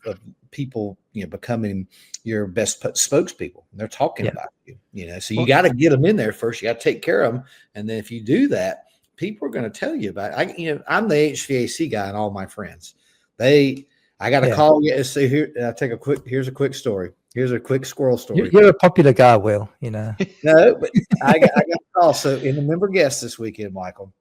people, becoming your best spokespeople. They're talking about you, so you got to get them in there first. You got to take care of them. And then if you do that, people are going to tell you about it. I'm the HVAC guy and all my friends, I got to call you and say, here, here's a quick story. Here's a quick squirrel story. You're a popular guy, Will, No, but I got a call. So in the member guest this weekend, Michael,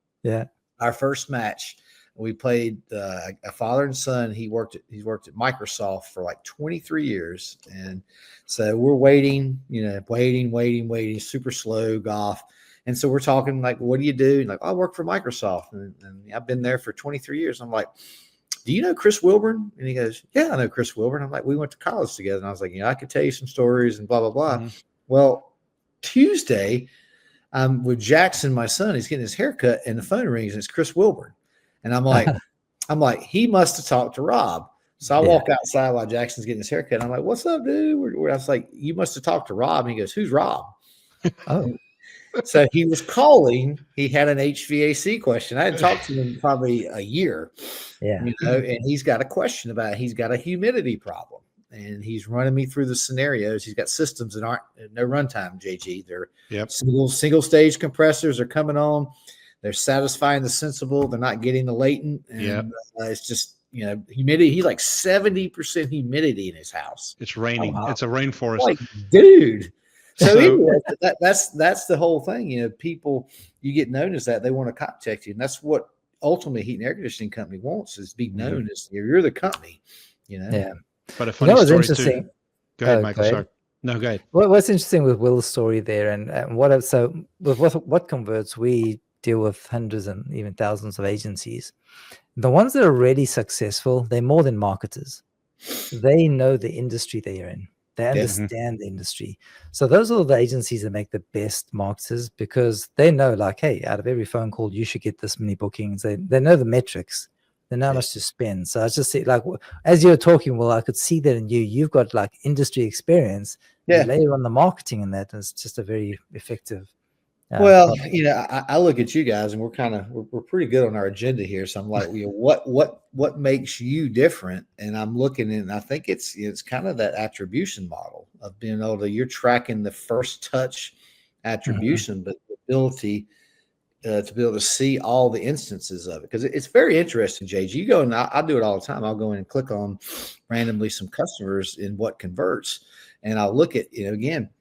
our first match, we played a father and son. He's worked at Microsoft for like 23 years. And so we're waiting, waiting, super slow golf. And so we're talking like, what do you do? And like, I work for Microsoft and I've been there for 23 years. I'm like, do you know Chris Wilburn? And he goes, yeah, I know Chris Wilburn. I'm like, we went to college together. And I was like, I could tell you some stories and blah, blah, blah. Well, Tuesday, I'm with Jackson, my son. He's getting his haircut and the phone rings and it's Chris Wilburn. And I'm like, he must have talked to Rob. So I walk outside while Jackson's getting his haircut. And I'm like, what's up, dude? I was like, you must have talked to Rob. And he goes, who's Rob? Oh. So he was calling. He had an HVAC question. I had talked to him probably a year. Yeah. And he's got a question about it. He's got a humidity problem. And he's running me through the scenarios. He's got systems that aren't no runtime, JG. They're single stage compressors are coming on. they're satisfying the sensible. They're not getting the latent. And Yeah. it's just, humidity. He's like 70% humidity in his house. It's raining. wow. It's a rainforest. Like, dude. So So- anyway, that's the whole thing. People, you get known as that, they want to contact you, and that's what ultimately heat and air conditioning company wants, is be known as you're the company. Yeah. But a funny what's story interesting? too. Go ahead, Oh, Michael. go ahead. Sorry. No, go ahead. What's interesting with Will's story there, and what converts, we deal with hundreds and even thousands of agencies. The ones that are really successful, they're more than marketers. They know the industry they are in. They understand the industry. So those are the agencies that make the best marketers, because they know, like, hey, out of every phone call, you should get this many bookings. They know the metrics. They know how much to spend. So I just see, like, as you were talking, well, I could see that in you. You've got like industry experience. Yeah. You layer on the marketing in that, and it's just a very effective. Well, I look at you guys, and we're pretty good on our agenda here. So I'm like, what makes you different? And I'm looking, and I think it's kind of that attribution model of being able to, you're tracking the first touch attribution, but the ability to be able to see all the instances of it, because it's very interesting. JG, you go, and I do it all the time. I'll go in and click on randomly some customers in what converts, and I'll look at, again,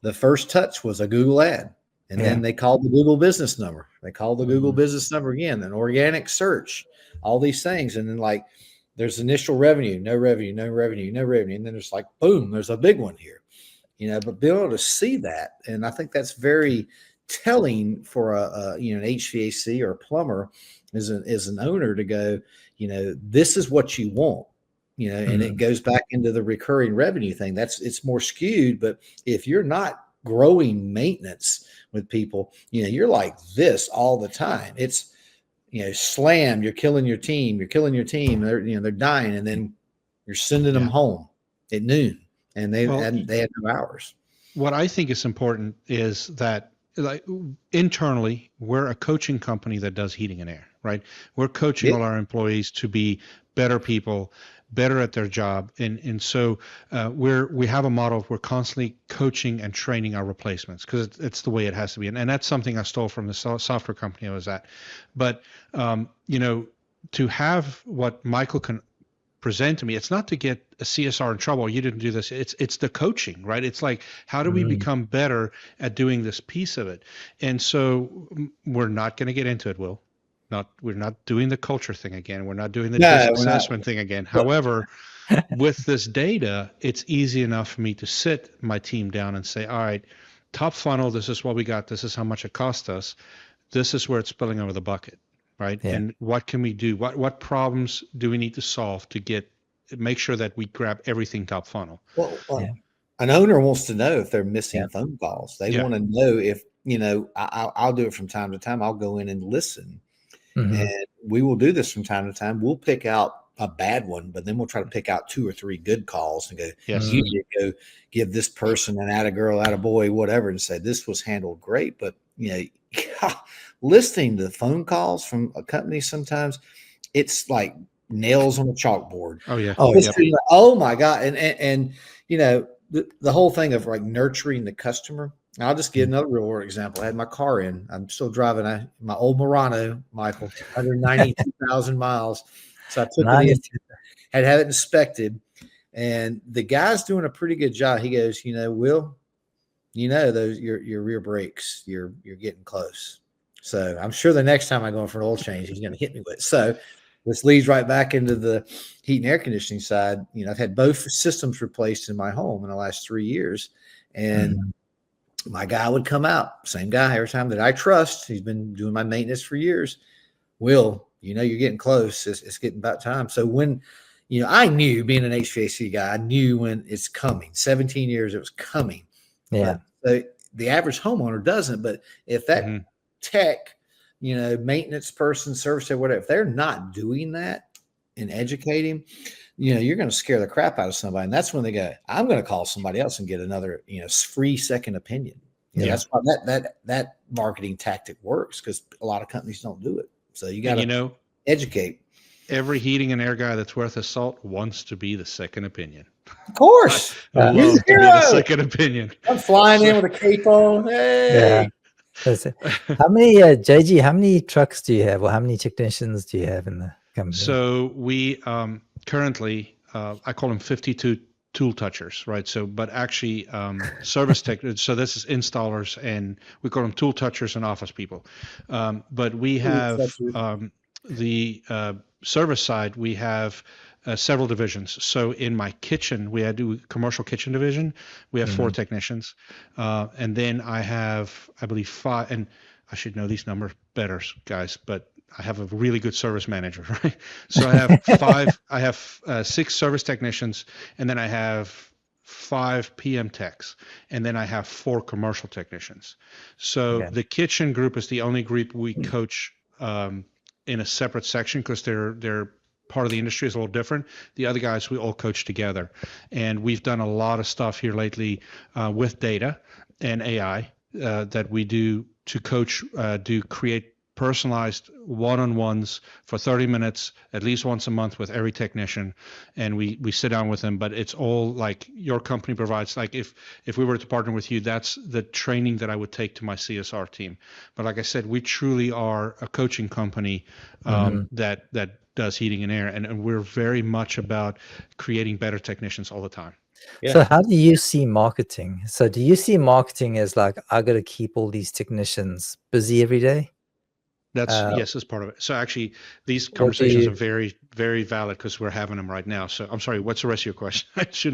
the first touch was a Google ad. And then they called the Google business number. They called the Google business number again, an organic search, all these things. And then, like, there's initial revenue, no revenue, no revenue, no revenue. And then there's like, boom, there's a big one here, but be able to see that. And I think that's very telling for an HVAC or a plumber as an owner to go, this is what you want, and it goes back into the recurring revenue thing. It's more skewed. But if you're not growing maintenance with people, you're like this all the time. It's, slam, you're killing your team. They're dying. And then you're sending them home at noon, and they had no hours. What I think is important is that, like, internally, we're a coaching company that does heating and air, right? We're coaching all our employees to be better people, better at their job. And so we have a model. We're constantly coaching and training our replacements, because it's the way it has to be. And that's something I stole from the software company I was at. But, to have what Michael can present to me, it's not to get a CSR in trouble. You didn't do this. It's the coaching, right? It's like, how do we become better at doing this piece of it? And so we're not going to get into it, Will. We're not doing the culture thing again. We're not doing the assessment thing again. However, with this data, it's easy enough for me to sit my team down and say, all right, top funnel, this is what we got. This is how much it cost us. This is where it's spilling over the bucket, right? Yeah. And what can we do? What problems do we need to solve to make sure that we grab everything top funnel? Well, an owner wants to know if they're missing phone calls. They want to know if, I'll do it from time to time. I'll go in and listen. And we will do this from time to time. We'll pick out a bad one, but then we'll try to pick out 2 or 3 good calls and go, you need to go give this person an atta girl, atta boy, whatever, and say, this was handled great. But, listening to phone calls from a company, sometimes it's like nails on a chalkboard. Oh, yeah. Oh my God. And the whole thing of like nurturing the customer. I'll just give another real world example. I had my car in. I'm still driving my old Murano, Michael, 192,000 miles. So I took it in, had it inspected, and the guy's doing a pretty good job. He goes, Will, those your rear brakes, you're getting close. So I'm sure the next time I go in for an oil change, he's going to hit me with it. So this leads right back into the heat and air conditioning side. I've had both systems replaced in my home in the last 3 years, and my guy would come out, same guy every time that I trust. He's been doing my maintenance for years. Will, you're getting close. It's getting about time. So when, I knew, being an HVAC guy, I knew when it's coming. 17 years, it was coming. Yeah. But the average homeowner doesn't. But if that tech, maintenance person, service or whatever, if they're not doing that and educating, you're going to scare the crap out of somebody. And that's when they go, I'm going to call somebody else and get another, free second opinion. That's why that marketing tactic works, because a lot of companies don't do it. So you got to educate. Every heating and air guy that's worth his salt wants to be the second opinion. Of course. I love to be the second opinion. I'm flying in with a cape on. Hey. That's it. How many, JG, how many trucks do you have, or how many technicians do you have in the company? So we currently, I call them 52 tool touchers, right? So, but actually, service tech. So this is installers, and we call them tool touchers and office people. But we have the service side. We have several divisions. So in my kitchen, we do commercial kitchen division. We have 4 technicians, and then I have, I believe, 5. And I should know these numbers better, guys, but I have a really good service manager, right? So I have 5. I have 6 service technicians, and then I have 5 PM techs, and then I have 4 commercial technicians. So the kitchen group is the only group we coach in a separate section because they're part of the industry is a little different. The other guys we all coach together, and we've done a lot of stuff here lately with data and AI that we do to coach, create personalized one-on-ones for 30 minutes at least once a month with every technician, and we sit down with them. But it's all like your company provides. Like if we were to partner with you, that's the training that I would take to my CSR team. But like I said, we truly are a coaching company that does heating and air, and we're very much about creating better technicians all the time. Yeah. So how do you see marketing? So do you see marketing as like, I got to keep all these technicians busy every day? Yes, that's part of it. So actually, these conversations are very, very valid because we're having them right now. So I'm sorry, what's the rest of your question?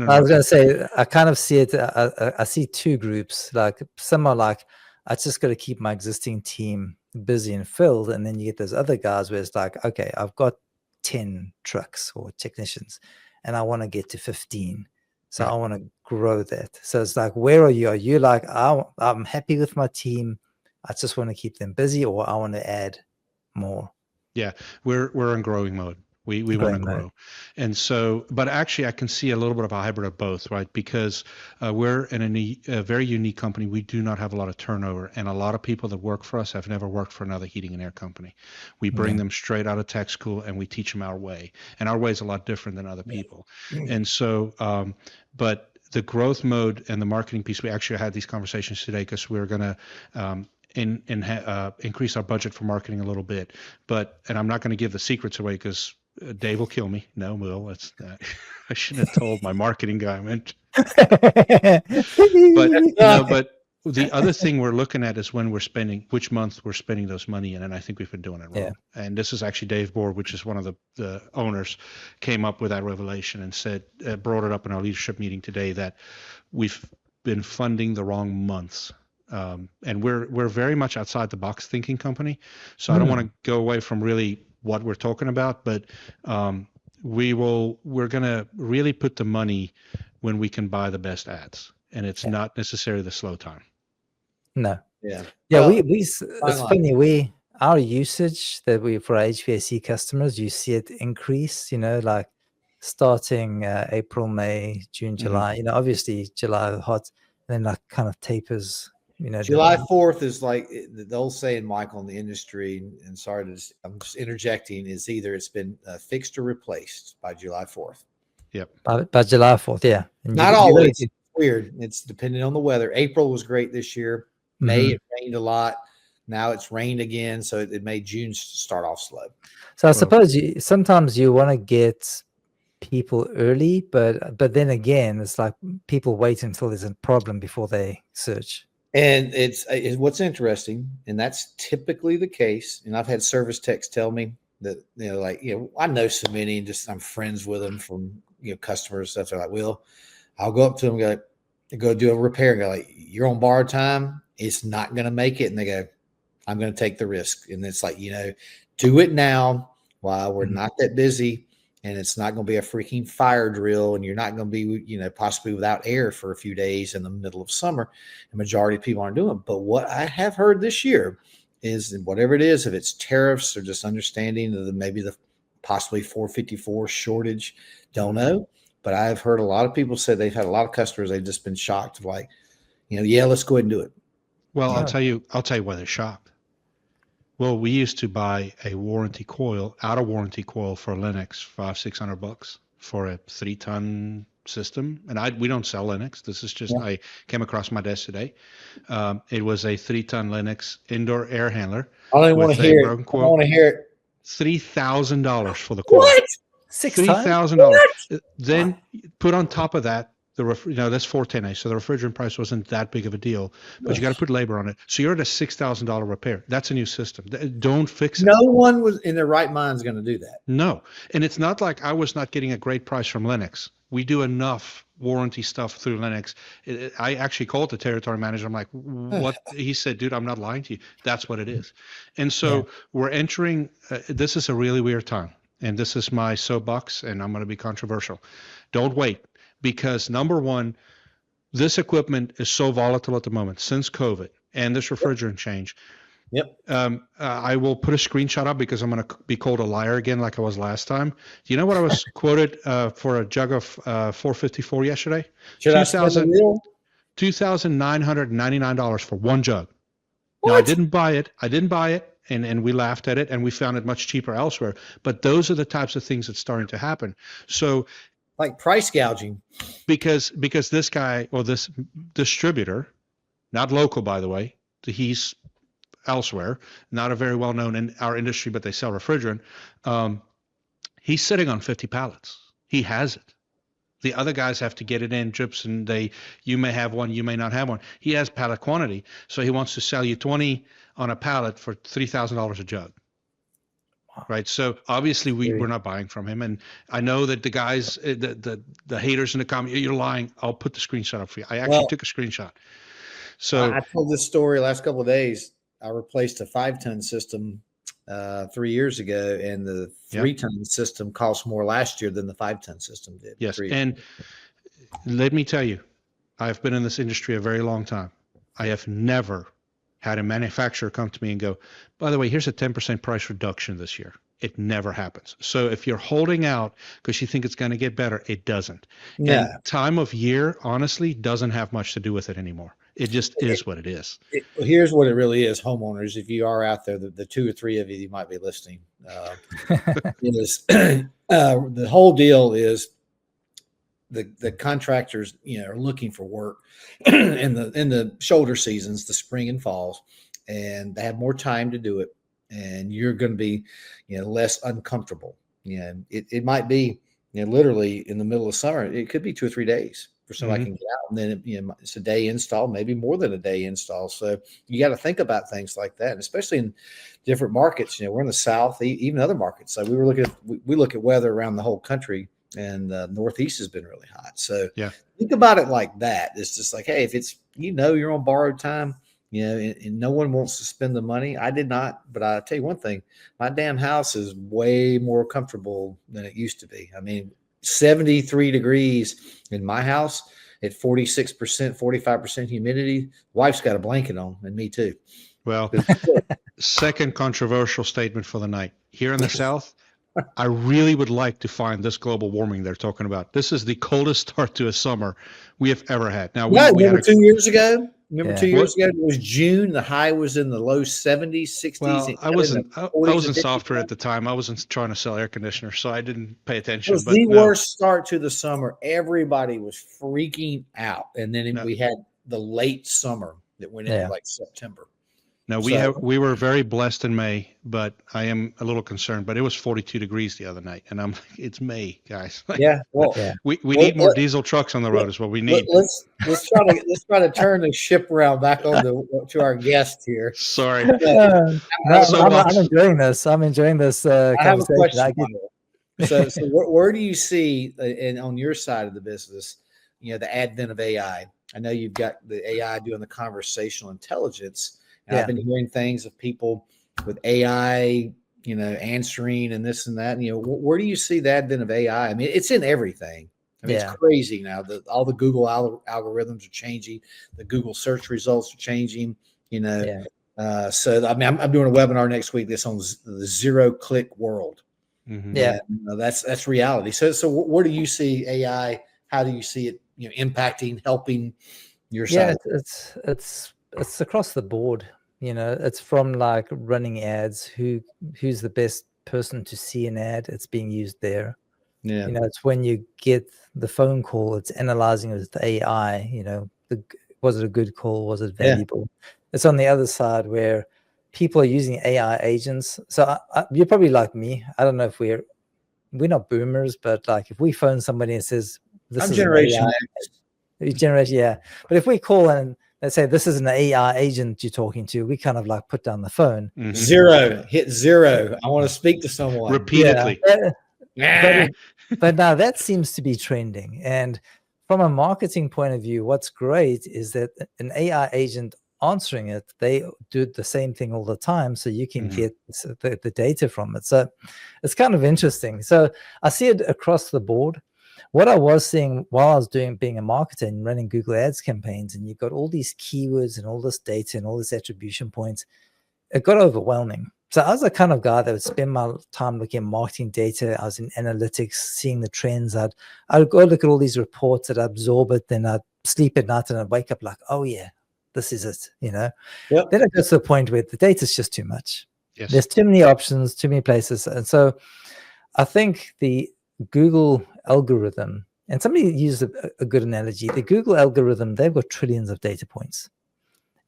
I was going to say, I kind of see it. I see 2 groups. Like some are like, I just got to keep my existing team busy and filled, and then you get those other guys where it's like, okay, I've got 10 trucks or technicians, and I want to get to 15. So I want to grow that. So it's like, where are you? Are you like, I'm happy with my team, I just want to keep them busy, or I want to add more? Yeah, we're in growing mode. We want to grow. And so, but actually I can see a little bit of a hybrid of both, right? Because we're in a very unique company. We do not have a lot of turnover, and a lot of people that work for us have never worked for another heating and air company. We bring them straight out of tech school, and we teach them our way. And our way is a lot different than other people. And so, but the growth mode and the marketing piece, we actually had these conversations today because we're going to increase our budget for marketing a little bit. And I'm not going to give the secrets away because Dave will kill me. No, Will, I shouldn't have told my marketing guy. But the other thing we're looking at is when we're spending, which month we're spending those money in. And I think we've been doing it wrong. And this is actually Dave Board, which is one of the owners, came up with that revelation and said, brought it up in our leadership meeting today, that we've been funding the wrong months. And we're very much outside the box thinking company. So I don't want to go away from really what we're talking about, but we're going to really put the money when we can buy the best ads, and it's not necessarily the slow time. No. Yeah. Well, it's funny. Our usage that for our HVAC customers, you see it increase, like starting April, May, June, July, obviously July hot, and then like kind of tapers. July 4th is like the old saying, Michael, in the industry, and sorry I'm just interjecting, is either it's been fixed or replaced by July 4th. Yep. By July 4th, yeah. And not always. It's weird. It's depending on the weather. April was great this year. May it rained a lot. Now it's rained again, so it made June start off slow. So I suppose sometimes you want to get people early, but then again, it's like people wait until there's a problem before they search. And it's what's interesting, and that's typically the case. And I've had service techs tell me that, I know so many, and just I'm friends with them from, customers and stuff. They're like, Will, I'll go up to them and go do a repair and go like, you're on borrowed time. It's not going to make it. And they go, I'm going to take the risk. And it's like, do it now while we're not that busy. And it's not going to be a freaking fire drill, and you're not going to be, possibly without air for a few days in the middle of summer. The majority of people aren't doing it. But what I have heard this year is, whatever it is, if it's tariffs or just understanding of maybe the possibly 454 shortage, don't know. But I've heard a lot of people say they've had a lot of customers, they've just been shocked of like, let's go ahead and do it. Well, I'll tell you why they're shocked. Well, we used to buy a out of warranty coil for Linux, $500-600 for a 3-ton system, and we don't sell Linux. This is just I came across my desk today. It was a 3-ton Linux indoor air handler. I don't want to hear it. I don't want to hear it. $3,000 for the core. What? $3,000. Then put on top of that that's 410A, so the refrigerant price wasn't that big of a deal, but you got to put labor on it. So you're at a $6,000 repair. That's a new system. Don't fix it. No one was in their right mind is going to do that. No, and it's not like I was not getting a great price from Linux. We do enough warranty stuff through Linux. I actually called the territory manager. I'm like, what? He said, dude, I'm not lying to you. That's what it is. And so we're entering, this is a really weird time. And this is my soapbox, and I'm going to be controversial. Don't wait. Because number one, this equipment is so volatile at the moment since COVID and this refrigerant change. Yep. I will put a screenshot up because I'm going to be called a liar again like I was last time. Do you know what I was quoted for a jug of 454 yesterday? $2,999 for one jug. What? Now, I didn't buy it. And we laughed at it, and we found it much cheaper elsewhere. But those are the types of things that's starting to happen. So, like price gouging, because this guy or this distributor, not local by the way, he's elsewhere, not a very well known in our industry, but they sell refrigerant. He's sitting on 50 pallets. He has it. The other guys have to get it in drips, and you may have one, you may not have one. He has pallet quantity, so he wants to sell you 20 on a pallet for $3,000 a jug. Right. So obviously we're not buying from him. And I know that the guys, the haters in the comment, you're lying. I'll put the screenshot up for you. I actually took a screenshot. So I told this story last couple of days. I replaced a 5-ton system 3 years ago, and the 3-ton system cost more last year than the 5-ton system did. Yes. And let me tell you, I've been in this industry a very long time. I have never had a manufacturer come to me and go, by the way, here's a 10% price reduction this year. It never happens. So if you're holding out because you think it's going to get better, it doesn't. Yeah. And time of year, honestly, doesn't have much to do with it anymore. It just is what it is. Here's what it really is, homeowners. If you are out there, the 2 or 3 of you might be listening. The whole deal is the contractors, are looking for work in the shoulder seasons, the spring and falls, and they have more time to do it, and you're going to be, less uncomfortable. It might be, literally in the middle of summer, it could be 2 or 3 days for somebody can get out, and then it's a day install, maybe more than a day install. So you got to think about things like that, and especially in different markets. We're in the South, even other markets. So we look at weather around the whole country. And the Northeast has been really hot. So think about it like that. It's just like, hey, if it's, you're on borrowed time, and no one wants to spend the money. I did not, but I'll tell you one thing, my damn house is way more comfortable than it used to be. I mean, 73 degrees in my house at 46%, 45% humidity. Wife's got a blanket on, and me too. Well, second controversial statement for the night. Here in the South, I really would like to find this global warming they're talking about. This is the coldest start to a summer we have ever had. Now, we had 2 years ago. Remember 2 years ago? It was June. The high was in the low 70s, 60s. Well, I was in software at the time. I wasn't trying to sell air conditioners, so I didn't pay attention. It was the worst start to the summer. Everybody was freaking out, and then we had the late summer that went into like September. No, we were very blessed in May, but I am a little concerned. But it was 42 degrees the other night, and I'm like, it's May, guys. We need more diesel trucks on the road. Is what we need. Let's try to turn the ship around back on to our guest here. Sorry, I'm enjoying this. I'm enjoying this I have a question. So where do you see, on your side of the business, the advent of AI? I know you've got the AI doing the conversational intelligence. I've been hearing things of people with AI, answering and this and that. Where do you see the advent of AI? I mean, it's in everything. I mean, it's crazy now. All the Google algorithms are changing. The Google search results are changing. So I mean, I'm doing a webinar next week that's on the 0-click world. Mm-hmm. That's reality. So where do you see AI? How do you see it, impacting, helping your side? Yeah, it's across the board. It's from like running ads. Who's the best person to see an ad? It's being used there. Yeah. You know, it's when you get the phone call, it's analyzing it with the AI. You know, was it a good call? Was it Yeah. valuable? It's on the other side where people are using AI agents. So you're probably like me. I don't know if we're not boomers, but like if we phone somebody and says this I'm is Generation an AI generation, yeah. But if we call and they say this is an AI agent you're talking to, we kind of like put down the phone. Mhm. Zero. Hit zero. I want to speak to someone. Repeatedly. Yeah. But now that seems to be trending. And from a marketing point of view, what's great is that an AI agent answering it, they do the same thing all the time. So you can get the data from it. So it's kind of interesting. So I see it across the board. What I was seeing while I was being a marketer and running Google Ads campaigns, and you've got all these keywords and all this data and all this attribution points, it got overwhelming. So I was the kind of guy that would spend my time looking at marketing data. I was in analytics, seeing the trends. I'd go look at all these reports, I'd absorb it, then I'd sleep at night and I'd wake up like, oh yeah, this is it, you know. Yep. Then it gets to the point where the data is just too much. Yes. There's too many options, too many places. And so I think the Google algorithm, and somebody used a good analogy, the Google algorithm, they've got trillions of data points.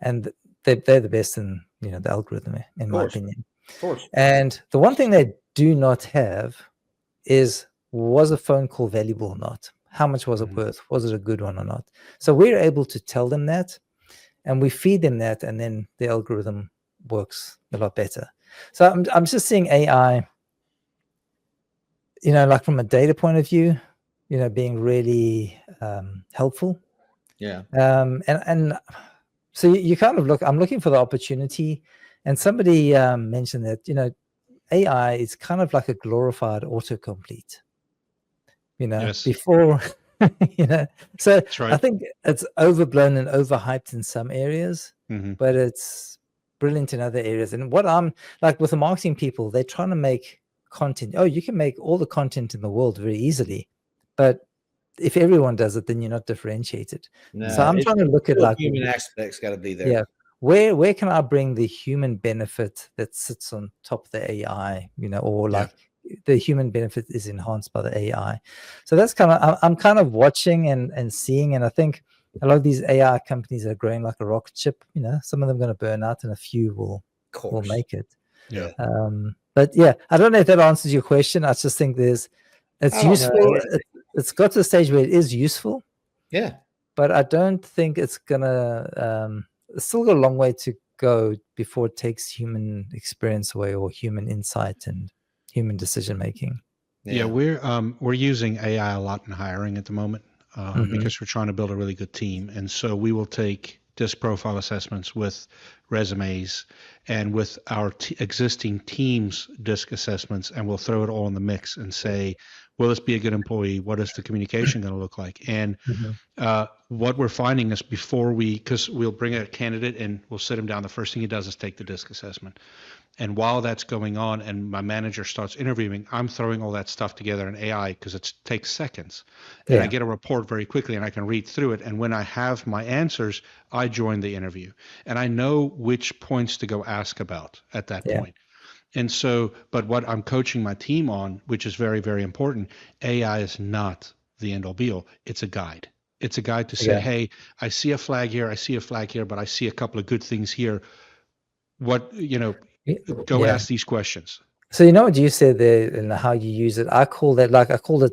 And they're the best in, you know, the algorithm, in my opinion. Of course. And the one thing they do not have is, was a phone call valuable or not? How much was it worth? Was it a good one or not? So we're able to tell them that, and we feed them that, and then the algorithm works a lot better. So I'm just seeing AI, you know, like from a data point of view, you know, being really helpful. Yeah. And so you kind of I'm looking for the opportunity. And somebody mentioned that, you know, AI is kind of like a glorified autocomplete, you know, Yes. before, you know. So That's right. I think it's overblown and overhyped in some areas, but it's brilliant in other areas. And what I'm like with the marketing people, they're trying to make content. Oh, you can make all the content in the world very easily, but if everyone does it, then you're not differentiated. No, so I'm trying to look at like human aspect's got to be there. Yeah, where can I bring the human benefit that sits on top of the AI, you know, or like the human benefit is enhanced by the AI. So that's kind of, I'm kind of watching and seeing, and I think a lot of these AI companies are growing like a rocket ship. You know, some of them are going to burn out, and a few will make it. Yeah. But yeah, I don't know if that answers your question. I just think it's useful. It's got to the stage where it is useful. Yeah. But I don't think it's gonna. It's still got a long way to go before it takes human experience away, or human insight and human decision making. Yeah, we're using AI a lot in hiring at the moment because we're trying to build a really good team, and so we will take disc profile assessments with resumes and with our existing team's disc assessments, and we'll throw it all in the mix and say, will this be a good employee? What is the communication going to look like? And what we're finding is because we'll bring a candidate and we'll sit him down. The first thing he does is take the disc assessment. And while that's going on and my manager starts interviewing, I'm throwing all that stuff together in AI because it takes seconds. And I get a report very quickly and I can read through it. And when I have my answers, I join the interview. And I know which points to go ask about at that point. And so, but what I'm coaching my team on, which is very, very important, AI is not the end all be all. It's a guide. It's a guide to say, hey, I see a flag here, I see a flag here, but I see a couple of good things here. What, go ask these questions. So you know what you said there and how you use it. I call it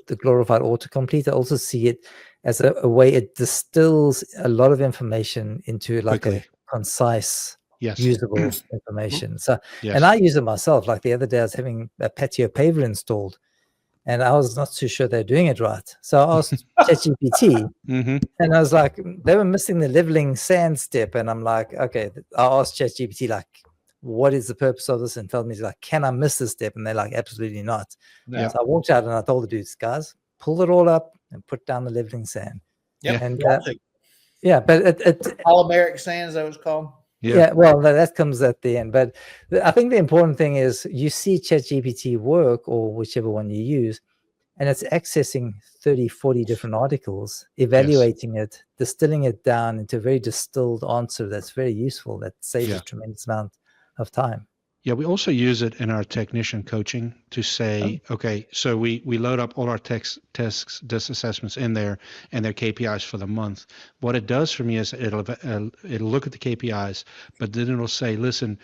the glorified autocomplete. I also see it as a way it distills a lot of information into like a concise, usable information. So, and I use it myself. Like the other day, I was having a patio paver installed, and I was not too sure they're doing it right. So I asked ChatGPT, and I was like, they were missing the leveling sand step, and I'm like, okay, I asked ChatGPT like, what is the purpose of this? And told me, like, can I miss this step? And they're like, absolutely not. So I walked out and I told the dudes, guys, pull it all up and put down the leveling sand. And but it polymeric sand, is that what it's called? Well, that comes at the end. But I think the important thing is you see ChatGPT work, or whichever one you use, and it's accessing 30, 40 different articles, evaluating it, distilling it down into a very distilled answer that's very useful, that saves a tremendous amount of time. Yeah, we also use it in our technician coaching to say, okay, so we load up all our tests, disc assessments in there and their KPIs for the month. What it does for me is it'll look at the KPIs, but then it'll say, listen,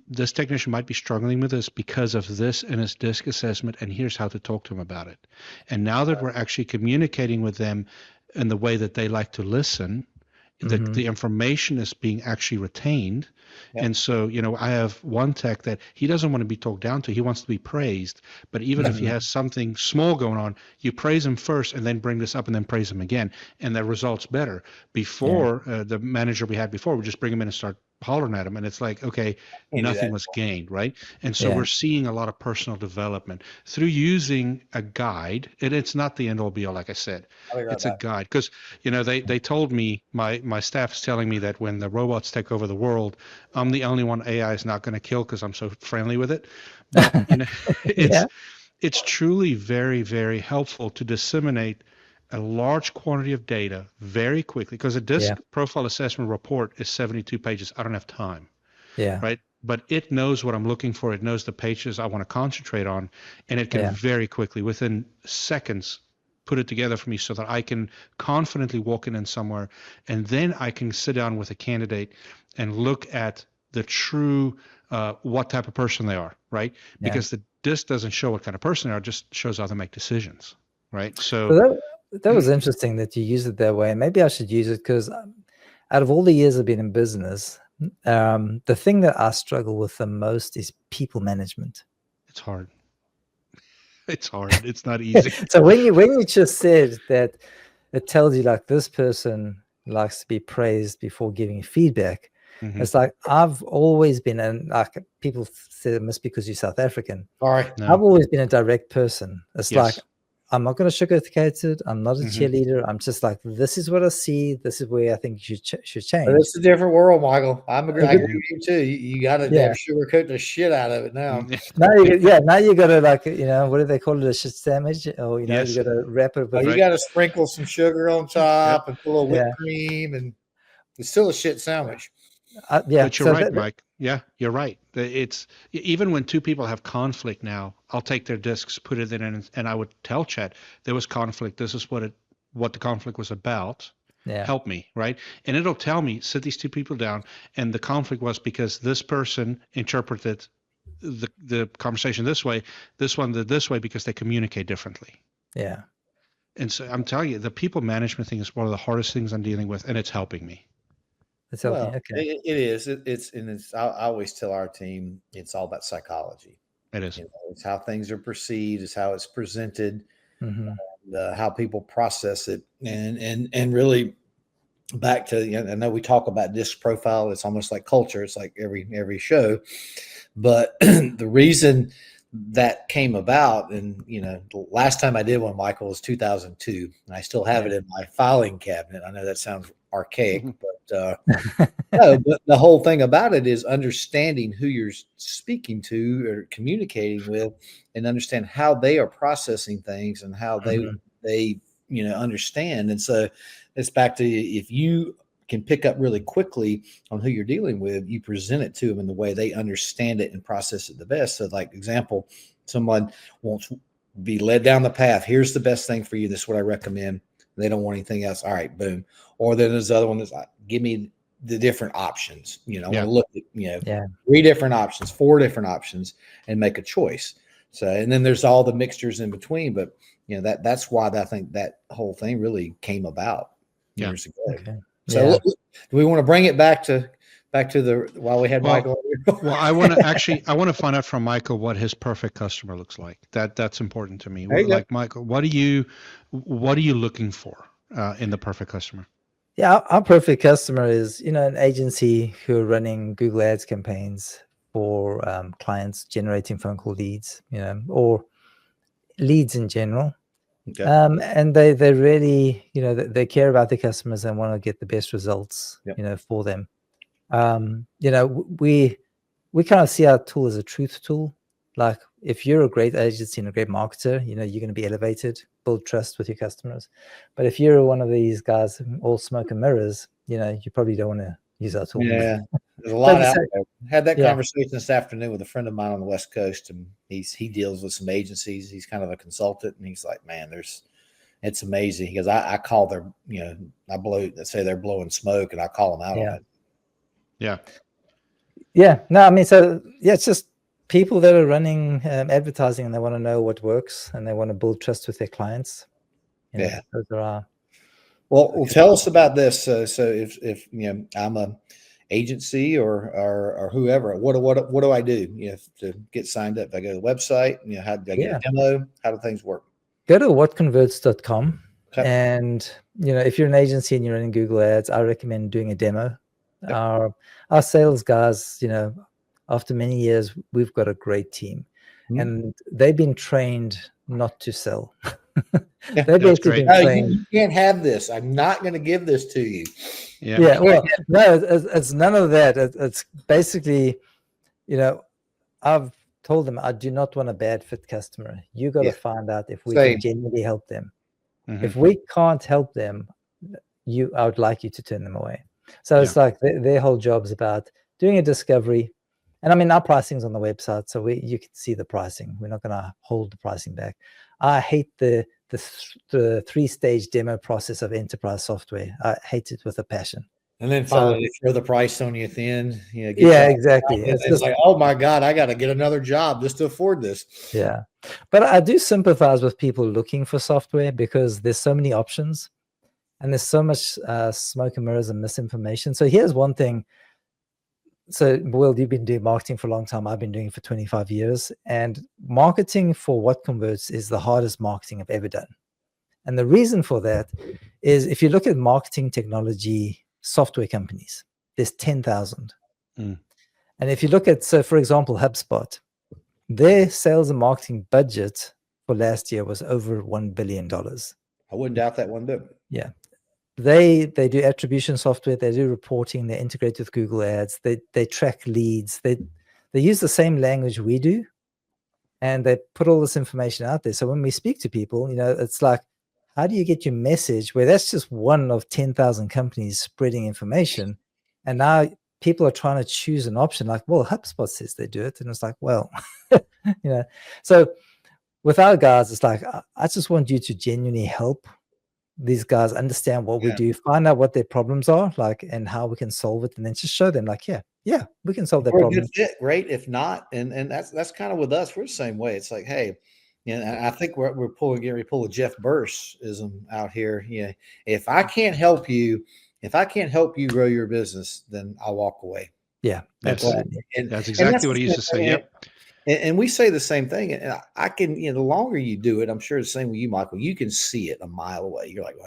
this technician might be struggling with this because of this in his disc assessment, and here's how to talk to him about it. And now that we're actually communicating with them in the way that they like to listen, the information is being actually retained. Yep. And so, I have one tech that he doesn't want to be talked down to. He wants to be praised. But even if he has something small going on, you praise him first and then bring this up and then praise him again. And the result's better. Before, the manager we had before, we just bring him in and start hollering at him. And it's like, okay, nothing was gained, right? And so we're seeing a lot of personal development through using a guide. And it's not the end all be all, like I said. It's a guide. Because, they told me, my staff is telling me that when the robots take over the world, I'm the only one AI is not going to kill because I'm so friendly with it. But it's truly very, very helpful to disseminate a large quantity of data very quickly, because a disc profile assessment report is 72 pages. I don't have time. Yeah. Right. But it knows what I'm looking for. It knows the pages I want to concentrate on, and it can very quickly, within seconds, put it together for me so that I can confidently walk in somewhere, and then I can sit down with a candidate and look at the true what type of person they are, right? Because the disc doesn't show what kind of person they are, it just shows how they make decisions, right? So that was interesting that you use it that way. Maybe I should use it, because out of all the years I've been in business, the thing that I struggle with the most is people management. It's hard. It's hard. It's not easy. So when you just said that it tells you like this person likes to be praised before giving feedback, it's like I've always been, and like people say it must be because you're South African. All right. No. I've always been a direct person. It's like, I'm not going to sugarcoat it. I'm not a cheerleader. I'm just like, this is what I see. This is where I think you should change. But it's a different world, Michael. I agree with you too. You got to sugarcoat the shit out of it now. Now you got to, like, what do they call it? A shit sandwich, or you got to wrap it. You got to sprinkle some sugar on top and put a little whipped cream, and it's still a shit sandwich. But you're right, Mike. Yeah, you're right. It's even when two people have conflict now, I'll take their discs, put it in, and I would tell Chat there was conflict. This is what the conflict was about. Yeah. Help me, right? And it'll tell me, sit these two people down, and the conflict was because this person interpreted the conversation this way, this one did this way, because they communicate differently. Yeah. And so I'm telling you, the people management thing is one of the hardest things I'm dealing with, and it's helping me. Well, okay. It is. I always tell our team it's all about psychology. It is. It's how things are perceived, it's how it's presented, and, how people process it, and really back to. I know we talk about disc profile. It's almost like culture. It's like every show, but the reason that came about, and the last time I did one, Michael, was 2002, and I still have it in my filing cabinet. I know that sounds archaic, but no, but the whole thing about it is understanding who you're speaking to or communicating with, and understand how they are processing things and how they understand. And so it's back to, if you can pick up really quickly on who you're dealing with, you present it to them in the way they understand it and process it the best. So, like example, someone wants to be led down the path. Here's the best thing for you. This is what I recommend. They don't want anything else. All right, boom. Or then there's the other one that's like, give me the different options. I want to look at 3 different options, 4 different options, and make a choice. So, and then there's all the mixtures in between. But that's why I think that whole thing really came about years ago. Okay. So, do we want to bring it back to while we had Michael? Well, I want to find out from Michael what his perfect customer looks like. That's important to me. Like, Michael, what are you looking for in the perfect customer? Yeah, our perfect customer is, an agency who are running Google Ads campaigns for clients, generating phone call leads, or leads in general. Okay. And they really, they care about their customers and want to get the best results, for them. We kind of see our tool as a truth tool. Like, if you're a great agency and a great marketer, you're going to be elevated, build trust with your customers. But if you're one of these guys, all smoke and mirrors, you probably don't want to use our tool. Yeah. There's a lot But out so- there. Had that Yeah. conversation this afternoon with a friend of mine on the West Coast, and he deals with some agencies. He's kind of a consultant, and he's like, man, it's amazing. He goes, I call their, let's say they're blowing smoke, and I call them out on it. Yeah. Yeah, no, I mean, so yeah, it's just people that are running advertising and they want to know what works and they want to build trust with their clients. Yeah. Those are our, Well, tell us about this. So if I'm a agency or whoever, what do I do? To get signed up? I go to the website. How do I get a demo? How do things work? go to whatconverts.com. Okay. And if you're an agency and you're running Google Ads, I recommend doing a demo. Yep. Our sales guys, after many years, we've got a great team, and they've been trained not to sell. They've basically been trained. You can't have this. I'm not going to give this to you. Yeah. Well, no, it's none of that. It's basically, I've told them I do not want a bad fit customer. You got to find out if we can genuinely help them. Mm-hmm. If we can't help them, I would like you to turn them away. So it's like their whole job is about doing a discovery. And I mean, our pricing's on the website, so you can see the pricing. We're not going to hold the pricing back. I hate the 3-stage demo process of enterprise software. I hate it with a passion. And then finally throw the price on you at the end. Exactly. It's just like, oh my God, I got to get another job just to afford this. Yeah. But I do sympathize with people looking for software because there's so many options and there's so much smoke and mirrors and misinformation. So here's one thing. So, Will, you've been doing marketing for a long time. I've been doing it for 25 years. And marketing for What Converts is the hardest marketing I've ever done. And the reason for that is if you look at marketing technology software companies, there's 10,000. And if you look at, so for example, HubSpot, their sales and marketing budget for last year was over $1 billion. I wouldn't doubt that one bit. Yeah. They do attribution software, they do reporting, they integrate with Google Ads, they track leads, they use the same language we do, and they put all this information out there. So when we speak to people, it's like, how do you get your message where that's just one of 10,000 companies spreading information, and now people are trying to choose an option like, well, HubSpot says they do it, and it's like, well, So with our guys, it's like, I just want you to genuinely help these guys understand what we do, find out what their problems are, like, and how we can solve it, and then just show them, like, yeah, we can solve that problem. A good fit, great. If not, and that's kind of with us. We're the same way. It's like, hey, I think we pull a Jeff Burrisism out here. If I can't help you grow your business, then I'll walk away. Yeah, that's exactly what he used to say. Yep. And we say the same thing. And I can, the longer you do it, I'm sure the same with you, Michael, you can see it a mile away. You're like, well,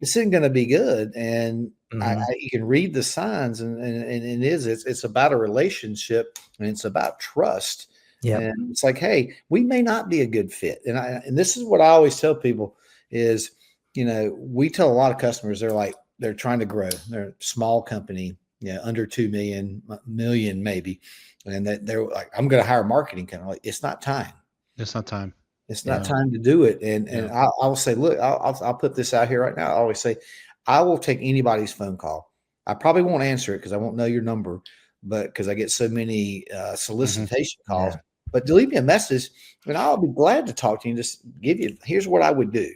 this isn't going to be good. And you can read the signs, and it's about a relationship, and it's about trust. Yeah. And it's like, hey, we may not be a good fit. And this is what I always tell people is, we tell a lot of customers, they're trying to grow. They're a small company, under 2 million maybe. And that they're like, I'm going to hire a marketing company. Like, it's not time. It's not time. It's not time to do it. And I will say, look, I'll put this out here right now. I always say, I will take anybody's phone call. I probably won't answer it because I won't know your number, but because I get so many solicitation calls. But to leave me a message, and I'll be glad to talk to you and just give you, here's what I would do.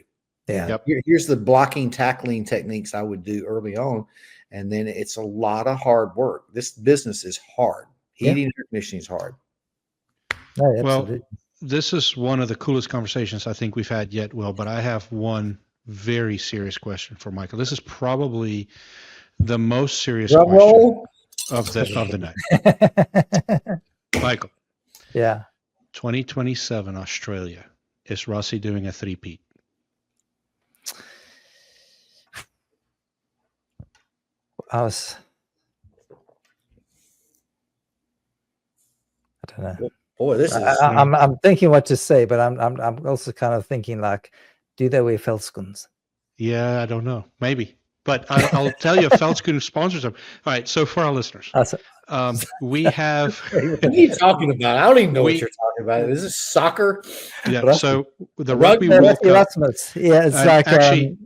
Yeah. Yep. Here's the blocking, tackling techniques I would do early on. And then it's a lot of hard work. This business is hard. Heating and air conditioning is hard. No, absolutely. Well, this is one of the coolest conversations I think we've had yet, Will, but I have one very serious question for Michael. This is probably the most serious question of the night. Michael. Yeah. 2027 Australia. Is Rossi doing a three-peat? I don't know. Boy, this is. I'm thinking what to say, but I'm also kind of thinking like, do they wear veldschoens? Yeah, I don't know. Maybe, but I'll tell you, Veldschoen sponsors them. All right. So for our listeners, we have. What are you talking about? I don't even know what you're talking about. Is this soccer? Yeah. So the Rugby World Cup. Yeah, it's like actually.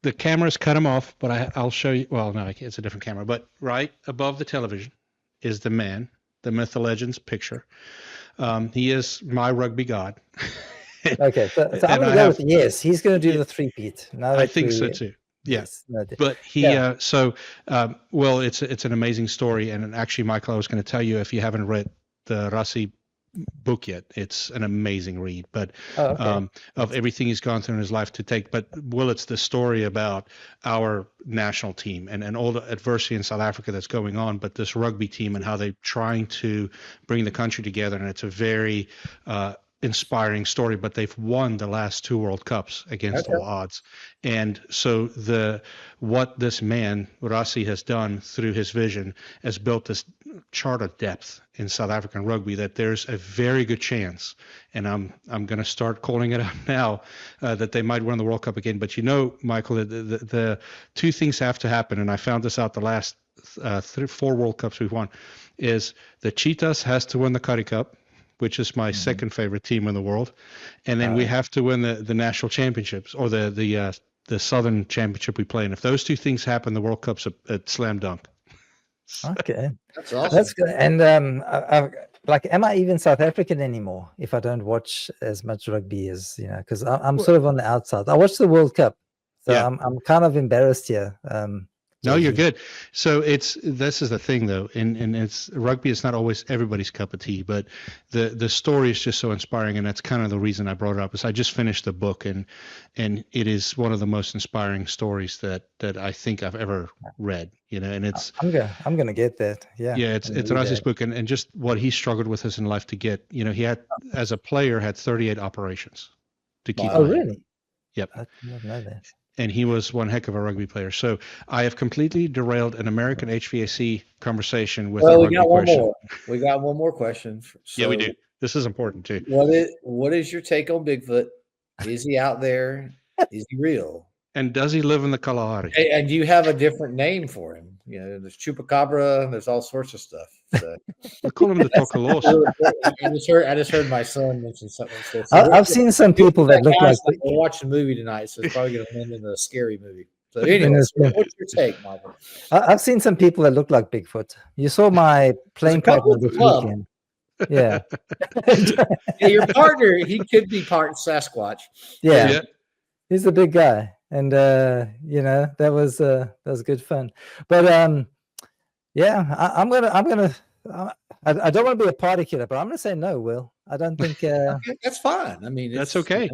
the cameras cut him off, but I'll show you. Well, no, it's a different camera. But right above the television is the man, the myth, the legends picture. He is my rugby god. Okay, so I'm going to go with yes. He's going to do the three-peat. I think so too. Yeah. Yes, no, but he well, it's an amazing story, and actually, Michael, I was going to tell you, if you haven't read the Rassi book yet, it's an amazing read, but of everything he's gone through in his life to take. But Will, it's the story about our national team and all the adversity in South Africa that's going on, but this rugby team and how they're trying to bring the country together. And it's a very inspiring story, but they've won the last 2 World Cups against all odds. And so what this man Rassi has done through his vision has built this chart of depth in South African rugby that there's a very good chance, and I'm going to start calling it out now, that they might win the World Cup again. But Michael, the 2 things have to happen, and I found this out the last 4 World Cups we've won, is the Cheetahs has to win the Currie Cup, which is my second favorite team in the world, and then we have to win the national championships, or the Southern Championship we play in. If those 2 things happen, the World Cup's a slam dunk. Okay, that's awesome. That's good. And am I even South African anymore if I don't watch as much rugby as because I'm sort of on the outside. I watched the World Cup, so I'm kind of embarrassed here. No, you're good. So this is the thing though, and it's rugby is not always everybody's cup of tea, but the story is just so inspiring, and that's kind of the reason I brought it up. Is I just finished the book, and it is one of the most inspiring stories that I think I've ever read. And it's I'm gonna get that. Yeah. Yeah, it's Rassi's book, and just what he struggled with his in life to get. He had, as a player, had 38 operations to keep. Oh, really? Yep. I didn't know that. And he was one heck of a rugby player. So I have completely derailed an American HVAC conversation with a rugby question. We got one more question. So yeah, we do. This is important too. What is your take on Bigfoot? Is he out there? Is he real? And does he live in the Kalahari? And do you have a different name for him? There's Chupacabra, there's all sorts of stuff. So. We call him the Tokalos. I just heard my son mention something. So I've seen some people that look like. We're watching a movie tonight, so it's probably going to end in a scary movie. So anyway, what's your take, Michael? I've seen some people that look like Bigfoot. You saw my playing partner this weekend. Yeah. Your partner, he could be part Sasquatch. Yeah. He's a big guy. And that was good fun. But I don't want to be a party killer, but I'm gonna say no, Will. I don't think okay, that's fine. I mean, that's okay.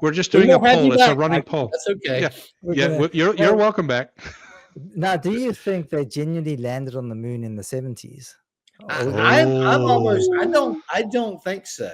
We're just doing a poll. It's a running poll. That's okay. You're welcome back. Now, do you think they genuinely landed on the moon in the 70s? I'm almost. I don't think so.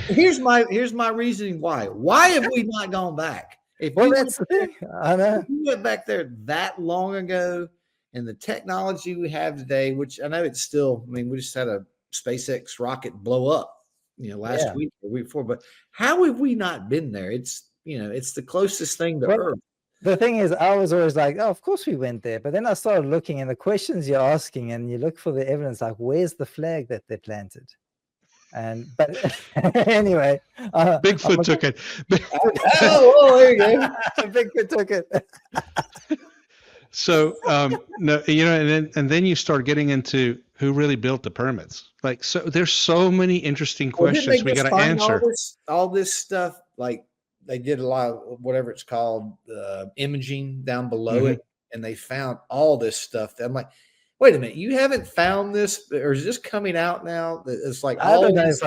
Here's my reasoning why. Why have we not gone back? That's the thing. I know. If we went back there that long ago, and the technology we have today, which I know it's still. I mean, we just had a SpaceX rocket blow up, last week or week before. But how have we not been there? It's it's the closest thing to Earth. The thing is, I was always like, oh, of course we went there. But then I started looking, and the questions you're asking, and you look for the evidence, like, where's the flag that they planted? But anyway, Bigfoot took it. There you go. Bigfoot took it. So no, and then you start getting into who really built the pyramids. Like, so there's so many interesting questions we got to answer. All this stuff, like they did a lot of whatever it's called, imaging down below it, and they found all this stuff. I'm like, wait a minute, you haven't found this, or is this coming out now? It's like I don't know if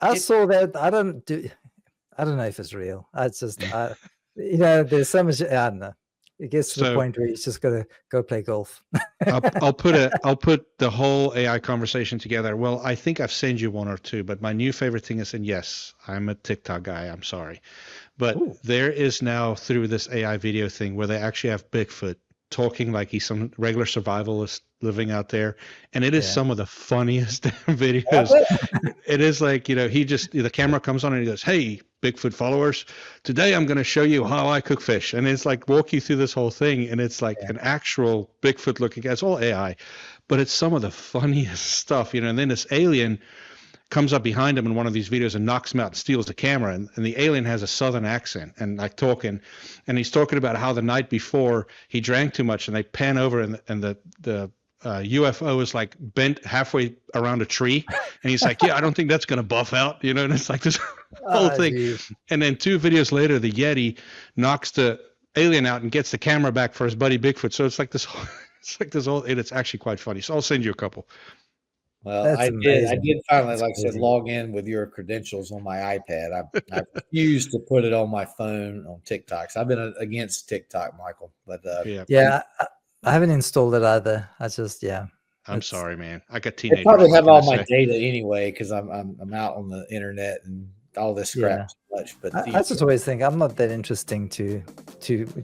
I saw that. I don't know if it's real. It's just there's so much. I don't know. It gets to the point where you just got to go play golf. I'll put the whole AI conversation together. Well, I think I've sent you one or two, but my new favorite thing is, and yes, I'm a TikTok guy. I'm sorry, but there is now, through this AI video thing, where they actually have Bigfoot talking like he's some regular survivalist living out there, and it is some of the funniest videos. It is like, the camera comes on and he goes, "Hey, Bigfoot followers, today I'm going to show you how I cook fish," and it's like walk you through this whole thing, and it's like an actual Bigfoot looking guy. It's all AI, but it's some of the funniest stuff, and then this alien comes up behind him in one of these videos and knocks him out and steals the camera. And the alien has a southern accent and like talking, and he's talking about how the night before he drank too much, and they pan over and the UFO is like bent halfway around a tree, and he's like, yeah, I don't think that's going to buff out, you know. And it's like this whole thing. Geez. And then 2 videos later, the Yeti knocks the alien out and gets the camera back for his buddy Bigfoot. So it's like this whole, and it's actually quite funny. So I'll send you a couple. Well, I did finally, like I said, log in with your credentials on my iPad. I refused to put it on my phone on TikTok. So I've been against TikTok, Michael. But I haven't installed it either. I just I'm sorry, man. I got teenagers. I probably have all my data anyway because I'm out on the internet and all this crap so much. But I just always think I'm not that interesting to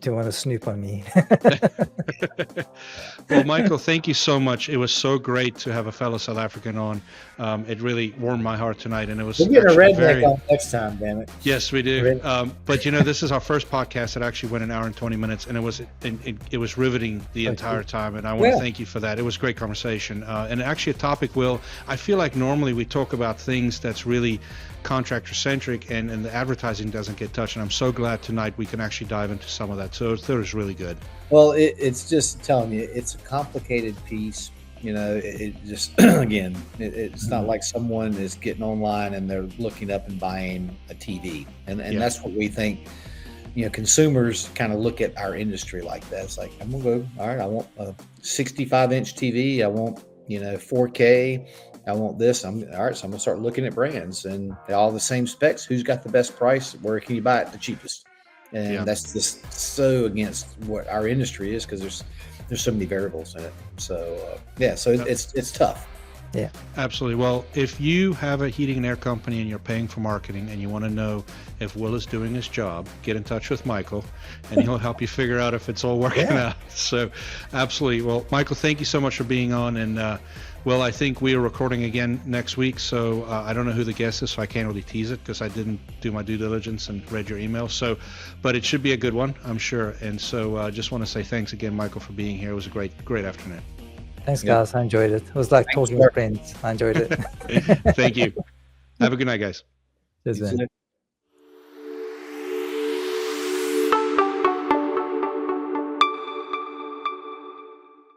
want to snoop on me. Well, Michael, thank you so much. It was so great to have a fellow South African on. It really warmed my heart tonight, and it was. We'll get a redneck on next time, damn it. Yes, we do. But this is our first podcast that actually went an hour and 20 minutes, and it was riveting the entire time. And I want to thank you for that. It was a great conversation, and actually a topic. I feel like normally we talk about things that's really contractor centric, and the advertising doesn't get touched. And I'm so glad tonight we can actually dive into some of that. So it was really good. Well, it's just telling you, it's a complicated piece. It just, again, it's not like someone is getting online and they're looking up and buying a TV. And that's what we think, consumers kind of look at our industry like that. It's like, I'm going to go, all right, I want a 65-inch TV. I want, 4K. I want this. So I'm going to start looking at brands and all the same specs. Who's got the best price? Where can you buy it the cheapest? And that's just so against what our industry is because there's so many variables in it. So it's tough. Yeah, absolutely. Well, if you have a heating and air company and you're paying for marketing and you want to know if Will is doing his job, get in touch with Michael and he'll help you figure out if it's all working out. So absolutely. Well, Michael, thank you so much for being on. And Will, I think we are recording again next week. So I don't know who the guest is, so I can't really tease it because I didn't do my due diligence and read your email. So, but it should be a good one, I'm sure. And so I just want to say thanks again, Michael, for being here. It was a great afternoon. Thanks, guys. I enjoyed it. It was like talking to friends. I enjoyed it. Thank you. Have a good night, guys. Cheers, man.